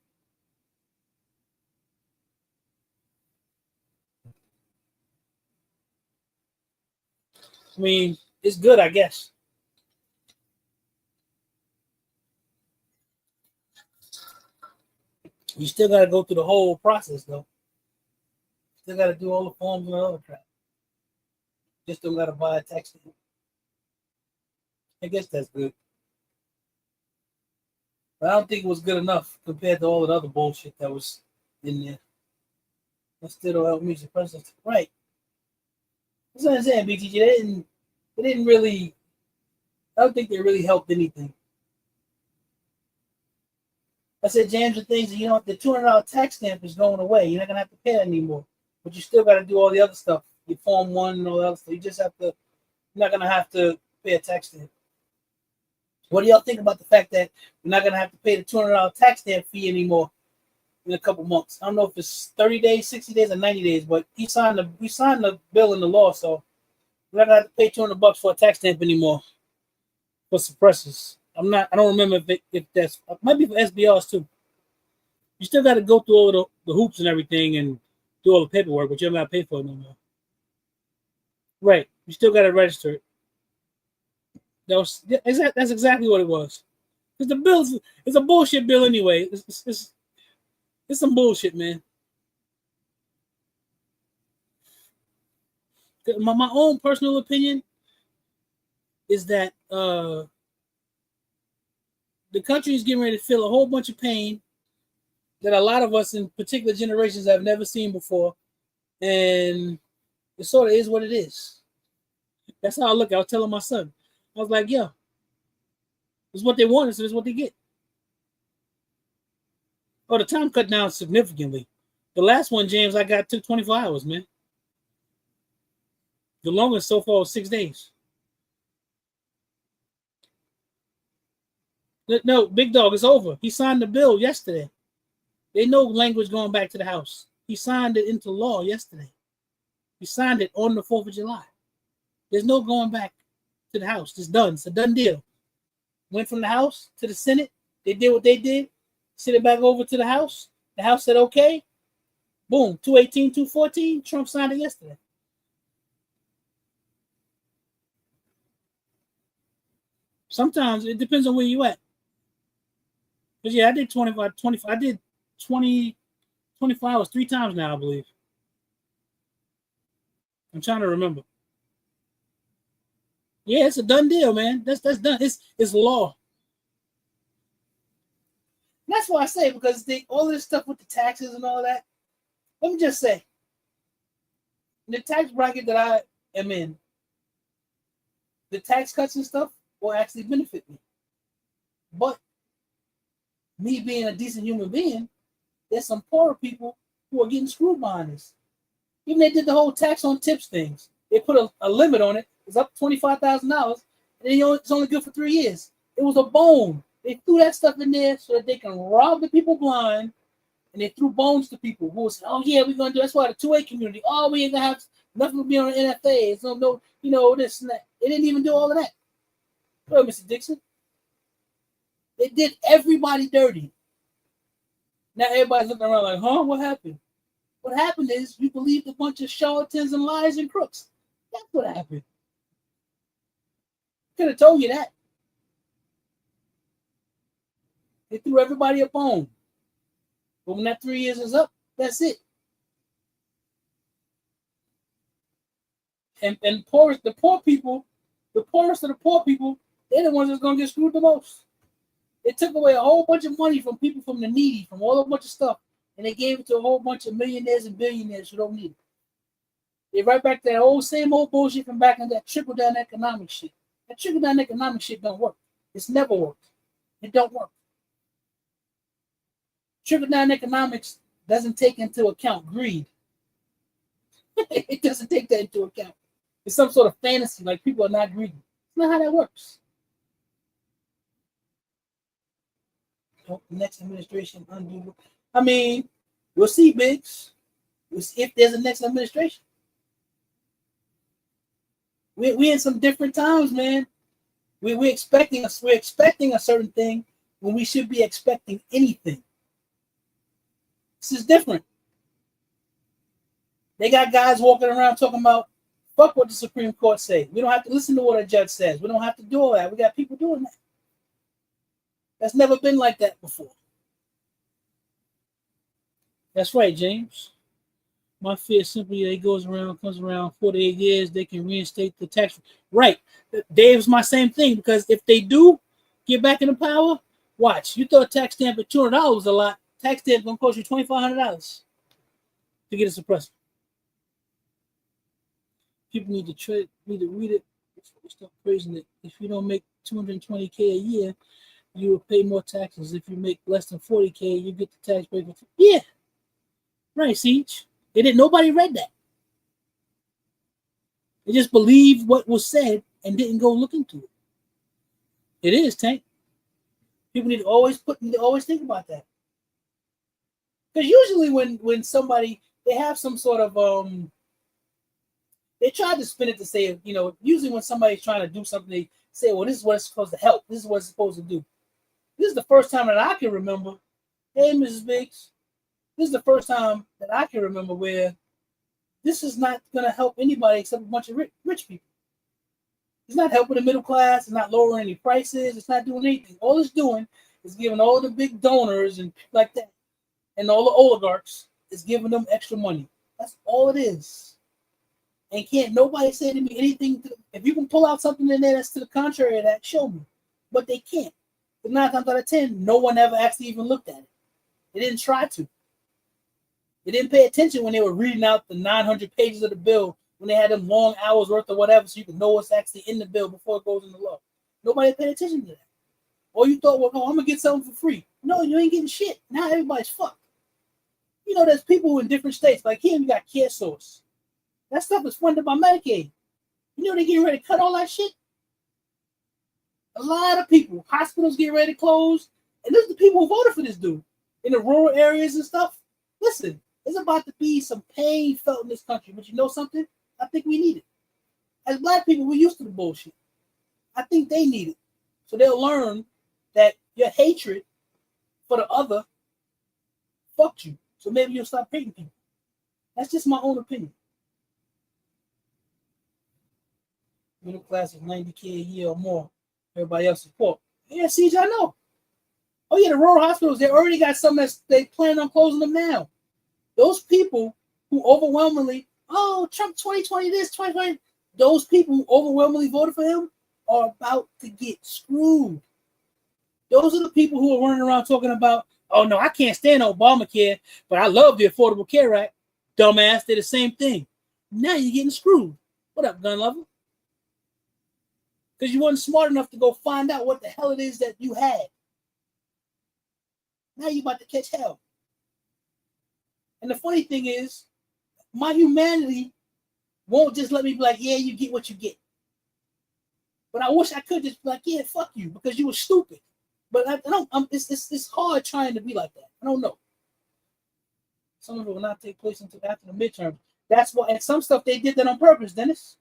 Speaker 1: I mean, it's good, I guess. You still gotta go through the whole process though. Still gotta do all the forms and all the crap. Just don't gotta buy a tax stamp. I guess that's good. But I don't think it was good enough compared to all the other bullshit that was in there. That still don't help me suppress it. Right. That's what I'm saying, BTG. They didn't really, I don't think they really helped anything. I said, James, the things that the $200 tax stamp is going away. You're not gonna have to pay it anymore. But you still gotta do all the other stuff. Your form one and all the other stuff. You just have to, you're not gonna have to pay a tax stamp. What do y'all think about the fact that we're not gonna have to pay the $200 tax stamp fee anymore in a couple months? I don't know if it's 30 days, 60 days, or 90 days, but we signed the bill in the law, so we're not gonna have to pay $200 for a tax stamp anymore for suppressors. I don't remember if that's it might be for SBRs too. You still got to go through all the hoops and everything and do all the paperwork, but you don't got to pay for it no more. Right. You still got to register it. That's exactly what it was. Because the bill it's a bullshit bill anyway. It's some bullshit, man. My own personal opinion is that the country is getting ready to feel a whole bunch of pain that a lot of us in particular generations have never seen before, and it sort of is what it is. That's how I look. I was telling my son, I was like, "Yo, this is what they want, so this is what they get." Oh, the time cut down significantly. The last one, James, I got took 24 hours, man. The longest so far was 6 days. No, big dog, it's over. He signed the bill yesterday. They know language going back to the House. He signed it into law yesterday. He signed it on the 4th of July. There's no going back to the House. It's done. It's a done deal. Went from the House to the Senate. They did what they did. Sent it back over to the House. The House said, okay. Boom. 218, 214. Trump signed it yesterday. Sometimes it depends on where you at. Because, yeah, I did 25. I did 20, 24 hours 3 times now, I believe. I'm trying to remember. Yeah, it's a done deal, man. That's done. It's law. That's why I say, because all this stuff with the taxes and all that. Let me just say, the tax bracket that I am in, the tax cuts and stuff will actually benefit me. But me being a decent human being, there's some poorer people who are getting screwed behind this. Even they did the whole tax on tips things. They put a limit on it. It's up $25,000, and it's only good for 3 years. It was a bone. They threw that stuff in there so that they can rob the people blind, and they threw bones to people who was, oh yeah, we're gonna do. That's why the 2A community. Oh, we ain't gonna have nothing to be on the NFA. It's no, this and that. They didn't even do all of that. Go ahead, Mr. Dixon. They did everybody dirty. Now everybody's looking around like, huh? What happened? What happened is you believed a bunch of charlatans and liars and crooks. That's what happened. Could have told you that. They threw everybody a bone. But when that 3 years is up, that's it. And the poorest of the poor people, they're the ones that's gonna get screwed the most. They took away a whole bunch of money from people, from the needy, from all a bunch of stuff, and they gave it to a whole bunch of millionaires and billionaires who don't need it. They're right back to that same old bullshit from back in that trickle-down economic shit. That trickle-down economic shit don't work. It's never worked. It don't work. Trickle-down economics doesn't take into account greed. It doesn't take that into account. It's some sort of fantasy, like people are not greedy. It's not how that works. Next administration undo. I mean, we'll see, Biggs. We'll see if there's a next administration. We're in some different times, man. We're expecting a certain thing when we should be expecting anything. This is different. They got guys walking around talking about fuck what the Supreme Court say. We don't have to listen to what a judge says. We don't have to do all that. We got people doing that. That's never been like that before. That's right, James. My fear is simply that it comes around 48 years, they can reinstate the tax. Right. Dave's my same thing, because if they do get back into power, watch. You throw a tax stamp at $200 a lot, tax stamp gonna cost you $2,500 to get a suppressor. People need to read it. Stop praising it. If you don't make $220K a year, you will pay more taxes. If you make less than $40K, you get the tax break. Yeah, right, Siege. Nobody read that. They just believed what was said and didn't go look into it. It is, Tank. People need to always think about that. Because usually when somebody, they have some sort of they try to spin it to say, usually when somebody's trying to do something, they say, well, this is what it's supposed to help. This is what it's supposed to do. This is the first time that I can remember. Hey, Mrs. Biggs. This is the first time that I can remember where this is not going to help anybody except a bunch of rich people. It's not helping the middle class. It's not lowering any prices. It's not doing anything. All it's doing is giving all the big donors and people like that, and all the oligarchs, is giving them extra money. That's all it is. And can't nobody say to me anything. If you can pull out something in there that's to the contrary of that, show me. But they can't. But 9 times out of 10, no one ever actually even looked at it. They didn't try to. They didn't pay attention when they were reading out the 900 pages of the bill, when they had them long hours worth of whatever, so you can know what's actually in the bill before it goes into law. Nobody paid attention to that. Or you thought, well, no, I'm going to get something for free. No, you ain't getting shit. Now everybody's fucked. There's people in different states. Like here, you got CareSource. That stuff is funded by Medicaid. They're getting ready to cut all that shit. A lot of people, hospitals get ready to close. And this is the people who voted for this dude in the rural areas and stuff. Listen, there's about to be some pain felt in this country. But you know something? I think we need it. As Black people, we're used to the bullshit. I think they need it. So they'll learn that your hatred for the other fucked you. So maybe you'll stop hating people. That's just my own opinion. Middle class is $90K a year or more. Everybody else is poor. Yeah, CJ, I know. Oh yeah, the rural hospitals, they already got some that they plan on closing them now. Those people who overwhelmingly, Trump 2020 this, 2020, those people who overwhelmingly voted for him are about to get screwed. Those are the people who are running around talking about, oh no, I can't stand Obamacare, but I love the Affordable Care Act. Dumbass, they're the same thing. Now you're getting screwed. What up, gun lover? Because you weren't smart enough to go find out what the hell it is that you had. Now you about to catch hell. And the funny thing is, my humanity won't just let me be like, yeah, you get what you get. But I wish I could just be like, yeah, fuck you, because you were stupid. But I don't. It's hard trying to be like that. I don't know. Some of it will not take place until after the midterm. That's why, and some stuff they did that on purpose, Dennis.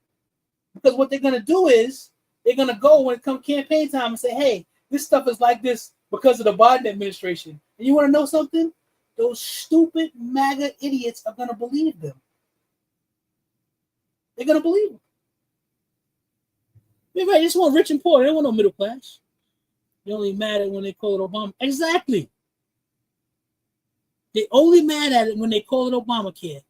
Speaker 1: Because what they're gonna do is they're gonna go when it comes campaign time and say, hey, this stuff is like this because of the Biden administration. And you want to know something? Those stupid MAGA idiots are gonna believe them. They're gonna believe them. They're right. They just want rich and poor. They don't want no middle class. They're only mad at when they call it Obama. Exactly. They only mad at it when they call it Obamacare.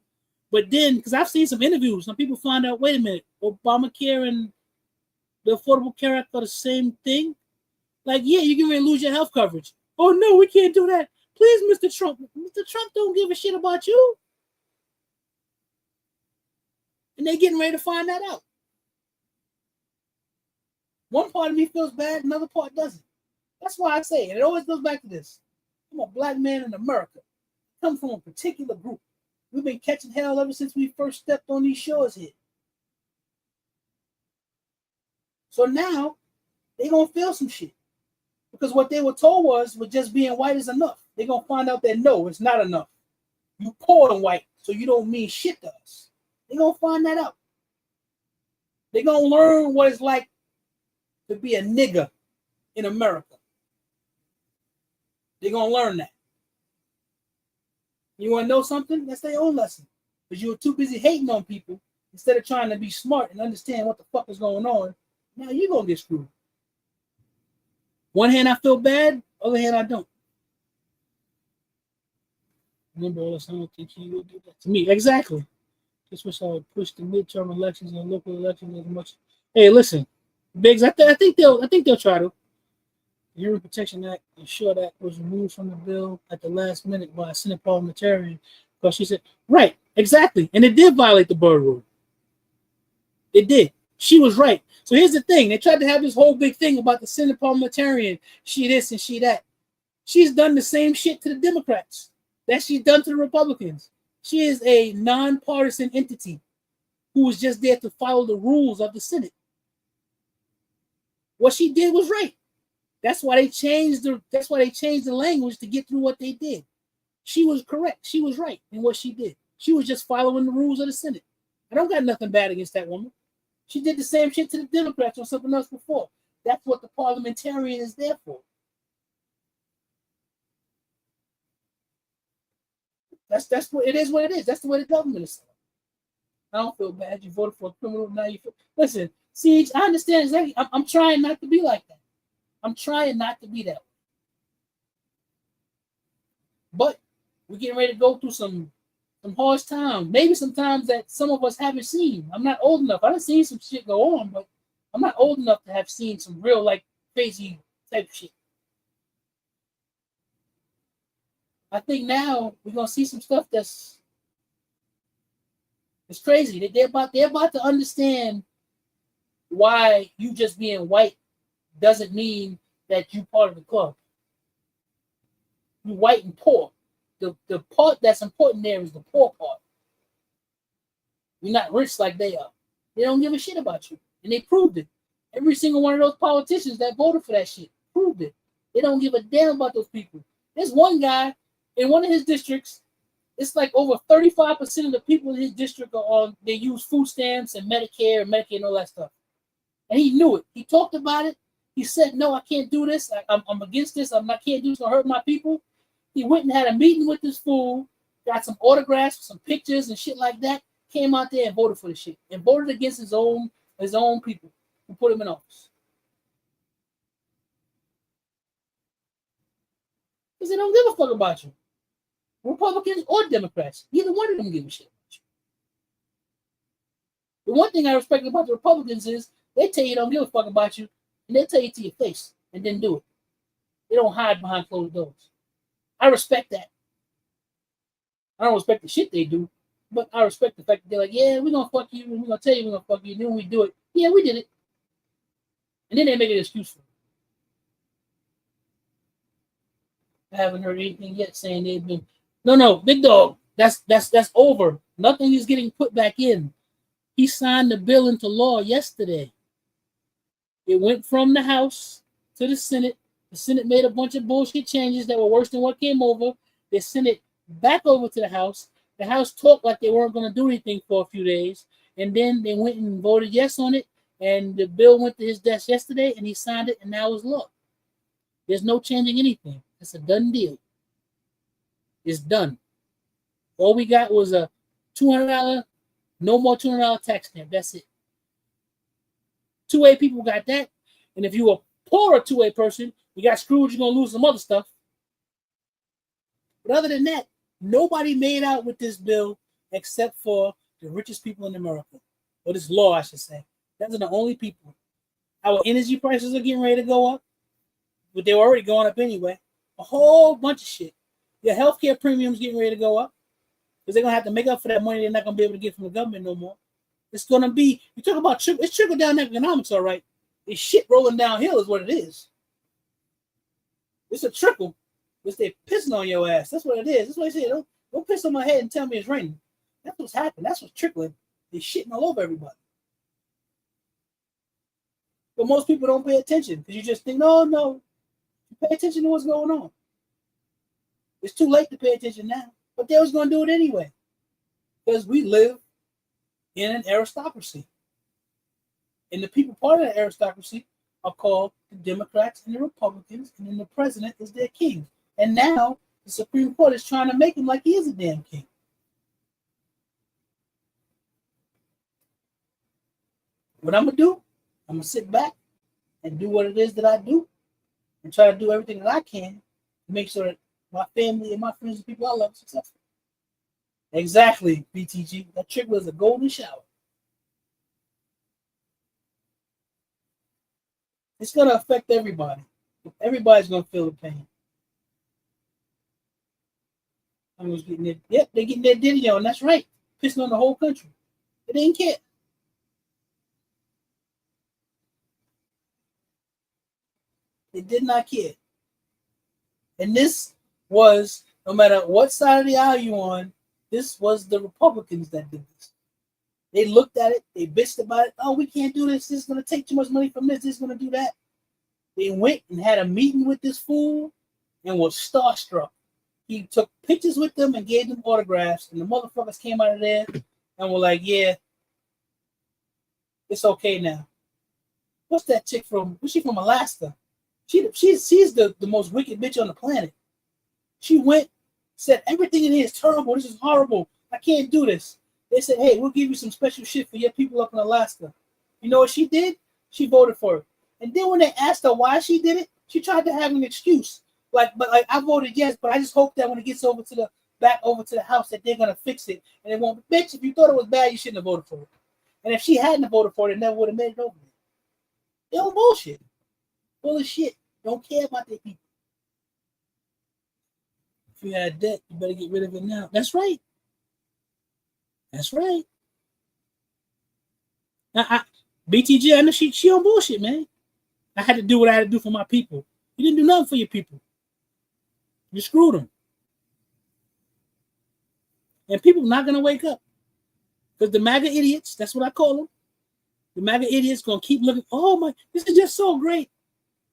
Speaker 1: But then, because I've seen some interviews, some people find out, wait a minute, Obamacare and the Affordable Care Act are the same thing. Like, yeah, you're going to lose your health coverage. Oh, no, we can't do that. Please, Mr. Trump. Mr. Trump don't give a shit about you. And they're getting ready to find that out. One part of me feels bad, another part doesn't. That's why I say, and it always goes back to this. I'm a black man in America. I come from a particular group. We've been catching hell ever since we first stepped on these shores here. So now, they're going to feel some shit. Because what they were told was just being white is enough. They're going to find out that no, it's not enough. You poor and white, so you don't mean shit to us. They're going to find that out. They're going to learn what it's like to be a nigger in America. They're going to learn that. You want to know something? That's their own lesson. Because you were too busy hating on people instead of trying to be smart and understand what the fuck is going on. Now you're going to get screwed. One hand I feel bad, other hand I don't. Remember all this, I don't think he would do that to me. Exactly. Just wish I would push the midterm elections and local elections as much. Hey, listen, Biggs, I think they'll try to. The Hearing Protection Act, ensure that was removed from the bill at the last minute by a Senate parliamentarian because she said, right, exactly. And it did violate the Byrd Rule. It did. She was right. So here's the thing. They tried to have this whole big thing about the Senate parliamentarian, she this and she that. She's done the same shit to the Democrats that she's done to the Republicans. She is a nonpartisan entity who was just there to follow the rules of the Senate. What she did was right. That's why they changed the language to get through what they did. She was correct. She was right in what she did. She was just following the rules of the Senate. I don't got nothing bad against that woman. She did the same shit to the Democrats or something else before. That's what the parliamentarian is there for. That's what it is. What it is. That's the way the government is. I don't feel bad. You voted for a criminal. Now you feel. Listen, Siege. I understand exactly. I'm trying not to be like that. I'm trying not to be that way. But we're getting ready to go through some harsh times. Maybe some times that some of us haven't seen. I'm not old enough. I've seen some shit go on, but I'm not old enough to have seen some real, like, crazy type shit. I think now we're gonna see some stuff that's crazy. They're about to understand why you just being white doesn't mean that you part of the club. You white and poor. The part that's important there is the poor part. You're not rich like they are. They don't give a shit about you. And they proved it. Every single one of those politicians that voted for that shit proved it. They don't give a damn about those people. There's one guy in one of his districts. It's like over 35% of the people in his district are on, they use food stamps and Medicare and Medicaid and all that stuff. And he knew it. He talked about it. He said, no, I can't do this. I'm against this. I can't do this. It's going to hurt my people. He went and had a meeting with this fool, got some autographs, some pictures and shit like that, came out there and voted for the shit. And voted against his own people who put him in office. Because they don't give a fuck about you. Republicans or Democrats. Neither one of them give a shit about you. The one thing I respect about the Republicans is they tell you they don't give a fuck about you, and they tell you to your face and then do it. They don't hide behind closed doors. I respect that. I don't respect the shit they do, but I respect the fact that they're like, yeah, we're going to fuck you, and we're going to tell you we're going to fuck you, and then when we do it, yeah, we did it. And then they make an excuse for it. I haven't heard anything yet saying they've been. No, big dog. That's over. Nothing is getting put back in. He signed the bill into law yesterday. It went from the House to the Senate. The Senate made a bunch of bullshit changes that were worse than what came over. They sent it back over to the House. The House talked like they weren't going to do anything for a few days. And then they went and voted yes on it. And the bill went to his desk yesterday, and he signed it, and now it's law. There's no changing anything. It's a done deal. It's done. All we got was a $200, no more $200 tax stamp. That's it. 2A people got that. And if you were poorer 2A person, you got screwed, you're going to lose some other stuff. But other than that, nobody made out with this bill except for the richest people in America. Or this law, I should say. Those are the only people. Our energy prices are getting ready to go up. But they were already going up anyway. A whole bunch of shit. Your healthcare premiums getting ready to go up. Because they're going to have to make up for that money they're not going to be able to get from the government no more. It's going to be, you talk about, it's trickle down economics, all right. It's shit rolling downhill is what it is. It's a trickle. It's they pissing on your ass. That's what it is. That's what I say. Don't piss on my head and tell me it's raining. That's what's happening. That's what's trickling. They're shitting all over everybody. But most people don't pay attention because you just think, no. You pay attention to what's going on. It's too late to pay attention now. But they was going to do it anyway. Because we live in an aristocracy. And the people part of the aristocracy are called the Democrats and the Republicans, and then the president is their king. And now the Supreme Court is trying to make him like he is a damn king. What I'm going to do, I'm going to sit back and do what it is that I do and try to do everything that I can to make sure that my family and my friends and people I love are successful. Exactly, BTG. That trick was a golden shower. It's going to affect everybody. Everybody's going to feel the pain. I was getting it. Yep, they're getting their ditty on. That's right. Pissing on the whole country. They didn't care. They did not care. And this was, no matter what side of the aisle you're on, this was the Republicans that did this. They looked at it. They bitched about it. Oh, we can't do this. This is going to take too much money from this. This is going to do that. They went and had a meeting with this fool and was starstruck. He took pictures with them and gave them autographs. And the motherfuckers came out of there and were like, yeah, it's okay now. What's that chick from? What's she from Alaska? She's the most wicked bitch on the planet. She went, said, everything in here is terrible. This is horrible. I can't do this. They said, hey, we'll give you some special shit for your people up in Alaska. You know what she did? She voted for it. And then when they asked her why she did it, she tried to have an excuse. But I voted yes, but I just hope that when it gets over to the House that they're gonna fix it. And they won't. Bitch, if you thought it was bad, you shouldn't have voted for it. And if she hadn't voted for it, it never would have made it over. They don't bullshit. Full of shit. Don't care about their people. If you had debt, you better get rid of it now. That's right. That's right. BTG, I know she on bullshit, man. I had to do what I had to do for my people. You didn't do nothing for your people. You screwed them. And people are not going to wake up. Because the MAGA idiots, that's what I call them. The MAGA idiots going to keep looking, oh my, this is just so great.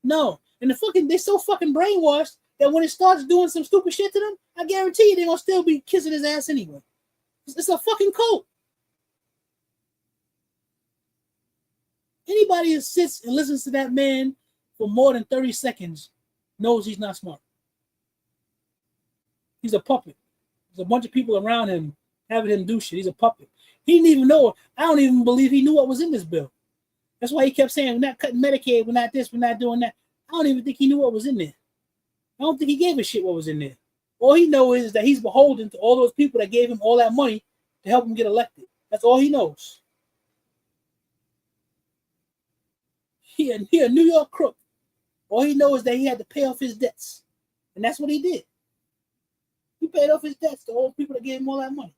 Speaker 1: No. And they're so fucking brainwashed that when it starts doing some stupid shit to them, I guarantee you they're going to still be kissing his ass anyway. It's a fucking cult. Anybody who sits and listens to that man for more than 30 seconds knows he's not smart. He's a puppet. There's a bunch of people around him having him do shit. He's a puppet. He didn't even know. I don't even believe he knew what was in this bill. That's why he kept saying, we're not cutting Medicaid, we're not this, we're not doing that. I don't even think he knew what was in there. I don't think he gave a shit what was in there. All he knows is that he's beholden to all those people that gave him all that money to help him get elected. That's all he knows. He a New York crook. All he knows is that he had to pay off his debts. And that's what he did. He paid off his debts to all the people that gave him all that money.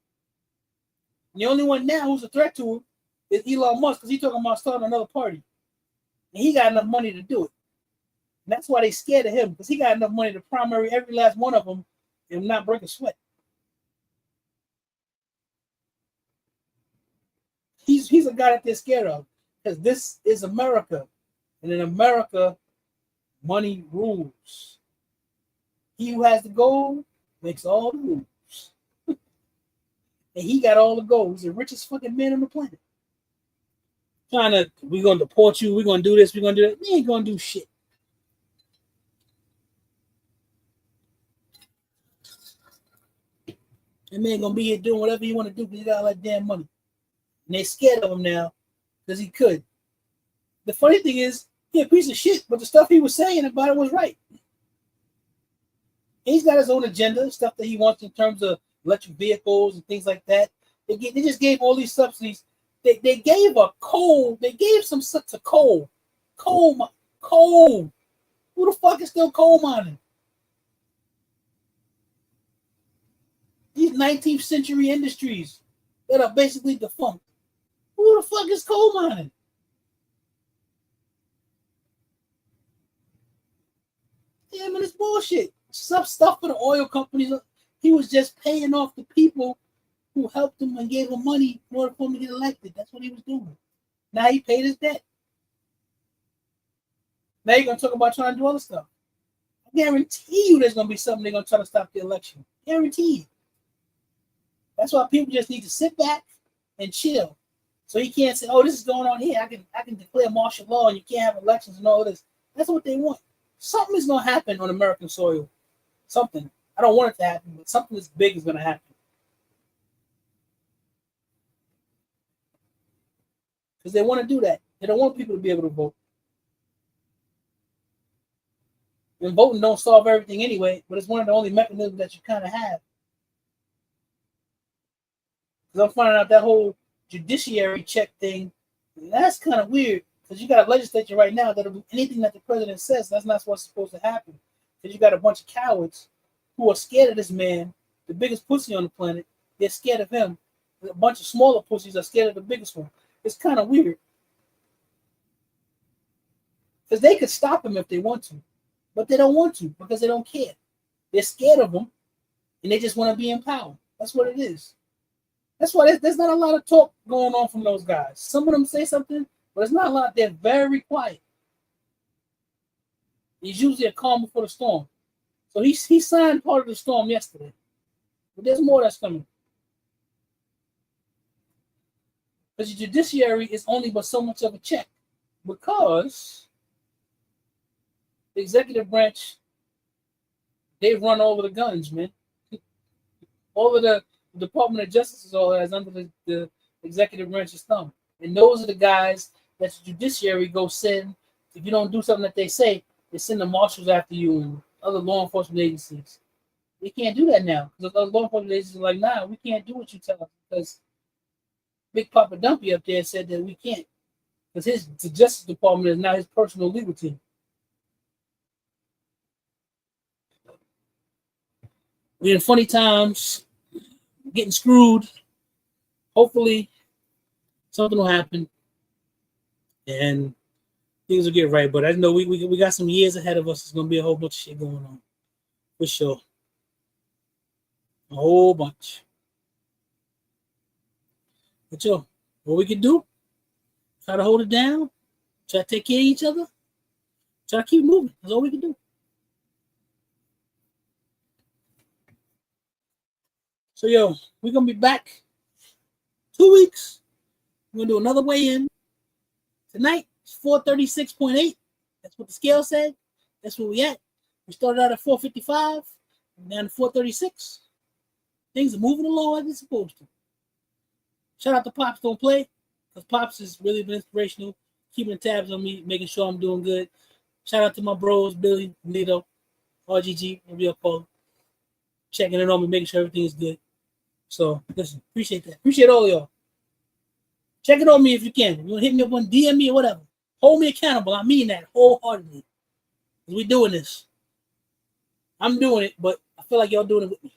Speaker 1: And the only one now who's a threat to him is Elon Musk, because he's talking about starting another party. And he got enough money to do it. And that's why they scared of him, because he got enough money to primary every last one of them and not break a sweat. He's a guy that they're scared of, because this is America. And in America, money rules. He who has the gold makes all the rules. And he got all the gold. He's the richest fucking man on the planet. We're going to deport you. We're going to do this. We're going to do that. He ain't going to do shit. That man going to be here doing whatever he want to do because he got all that damn money. And they scared of him now because he could. The funny thing is, he a piece of shit, but the stuff he was saying about it was right. He's got his own agenda, stuff that he wants in terms of electric vehicles and things like that. They just gave all these subsidies. They gave a coal. They gave some such a coal. Coal. Who the fuck is still coal mining? These 19th century industries that are basically defunct. Who the fuck is coal mining? Yeah, man, it's bullshit. Some stuff for the oil companies. He was just paying off the people who helped him and gave him money in order for him to get elected. That's what he was doing. Now he paid his debt. Now you're going to talk about trying to do other stuff. I guarantee you there's going to be something they're going to try to stop the election. Guaranteed. That's why people just need to sit back and chill. So he can't say, oh, this is going on here. I can declare martial law and you can't have elections and all this. That's what they want. Something is going to happen on American soil. Something. I don't want it to happen, but something as big is going to happen. Because they want to do that. They don't want people to be able to vote. And voting don't solve everything anyway, but it's one of the only mechanisms that you kind of have. Because I'm finding out that whole judiciary check thing, that's kind of weird. Because you got a legislature right now that anything that the president says, that's not what's supposed to happen. Because you got a bunch of cowards who are scared of this man, the biggest pussy on the planet. They're scared of him. A bunch of smaller pussies are scared of the biggest one. It's kind of weird. Because they could stop him if they want to. But they don't want to because they don't care. They're scared of him and they just want to be in power. That's what it is. That's why there's not a lot of talk going on from those guys. Some of them say something, but it's not a lot. They're very quiet. He's usually a calm before the storm. So he signed part of the storm yesterday. But there's more that's coming. Because the judiciary is only but so much of a check. Because the executive branch, they run over the guns, man. All of the Department of Justice is all that is under the executive branch's thumb. And those are the guys that the judiciary go send. If you don't do something that they say, they send the marshals after you and other law enforcement agencies. They can't do that now. Because other law enforcement agencies are like, nah, we can't do what you tell us. Because Big Papa Dumpy up there said that we can't. Because the Justice Department is now his personal legal team. We're in funny times, getting screwed. Hopefully, something will happen and things will get right. But I know we got some years ahead of us. There's going to be a whole bunch of shit going on. For sure. A whole bunch. But yo, what we can do, try to hold it down, try to take care of each other, try to keep moving. That's all we can do. So, yo, we're going to be back 2 weeks. We're going to do another weigh-in. Tonight, it's 436.8. That's what the scale said. That's where we at. We started out at 455. We're down to 436. Things are moving along like they're supposed to. Shout out to Pops Don't Play. Because Pops has really been inspirational. Keeping tabs on me, making sure I'm doing good. Shout out to my bros, Billy, Nito, RGG, and Real Paul. Checking in on me, making sure everything is good. So, listen, appreciate that. Appreciate all of y'all. Check it on me if you can. If you want to hit me up on DM me or whatever. Hold me accountable. I mean that wholeheartedly. We're doing this. I'm doing it, but I feel like y'all doing it with me.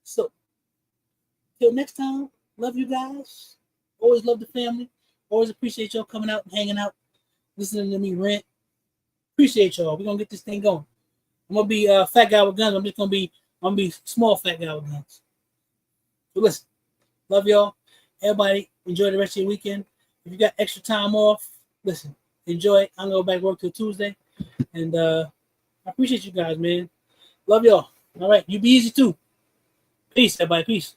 Speaker 1: So, till next time, love you guys. Always love the family. Always appreciate y'all coming out and hanging out, listening to me rant. Appreciate y'all. We're gonna get this thing going. I'm gonna be fat guy with guns. I'm gonna be small fat guy with guns. So listen, love y'all. Everybody, enjoy the rest of your weekend. If you got extra time off, listen, enjoy it. I'm gonna go back to work till Tuesday. And I appreciate you guys, man. Love y'all. All right, you be easy too. Peace, everybody. Peace.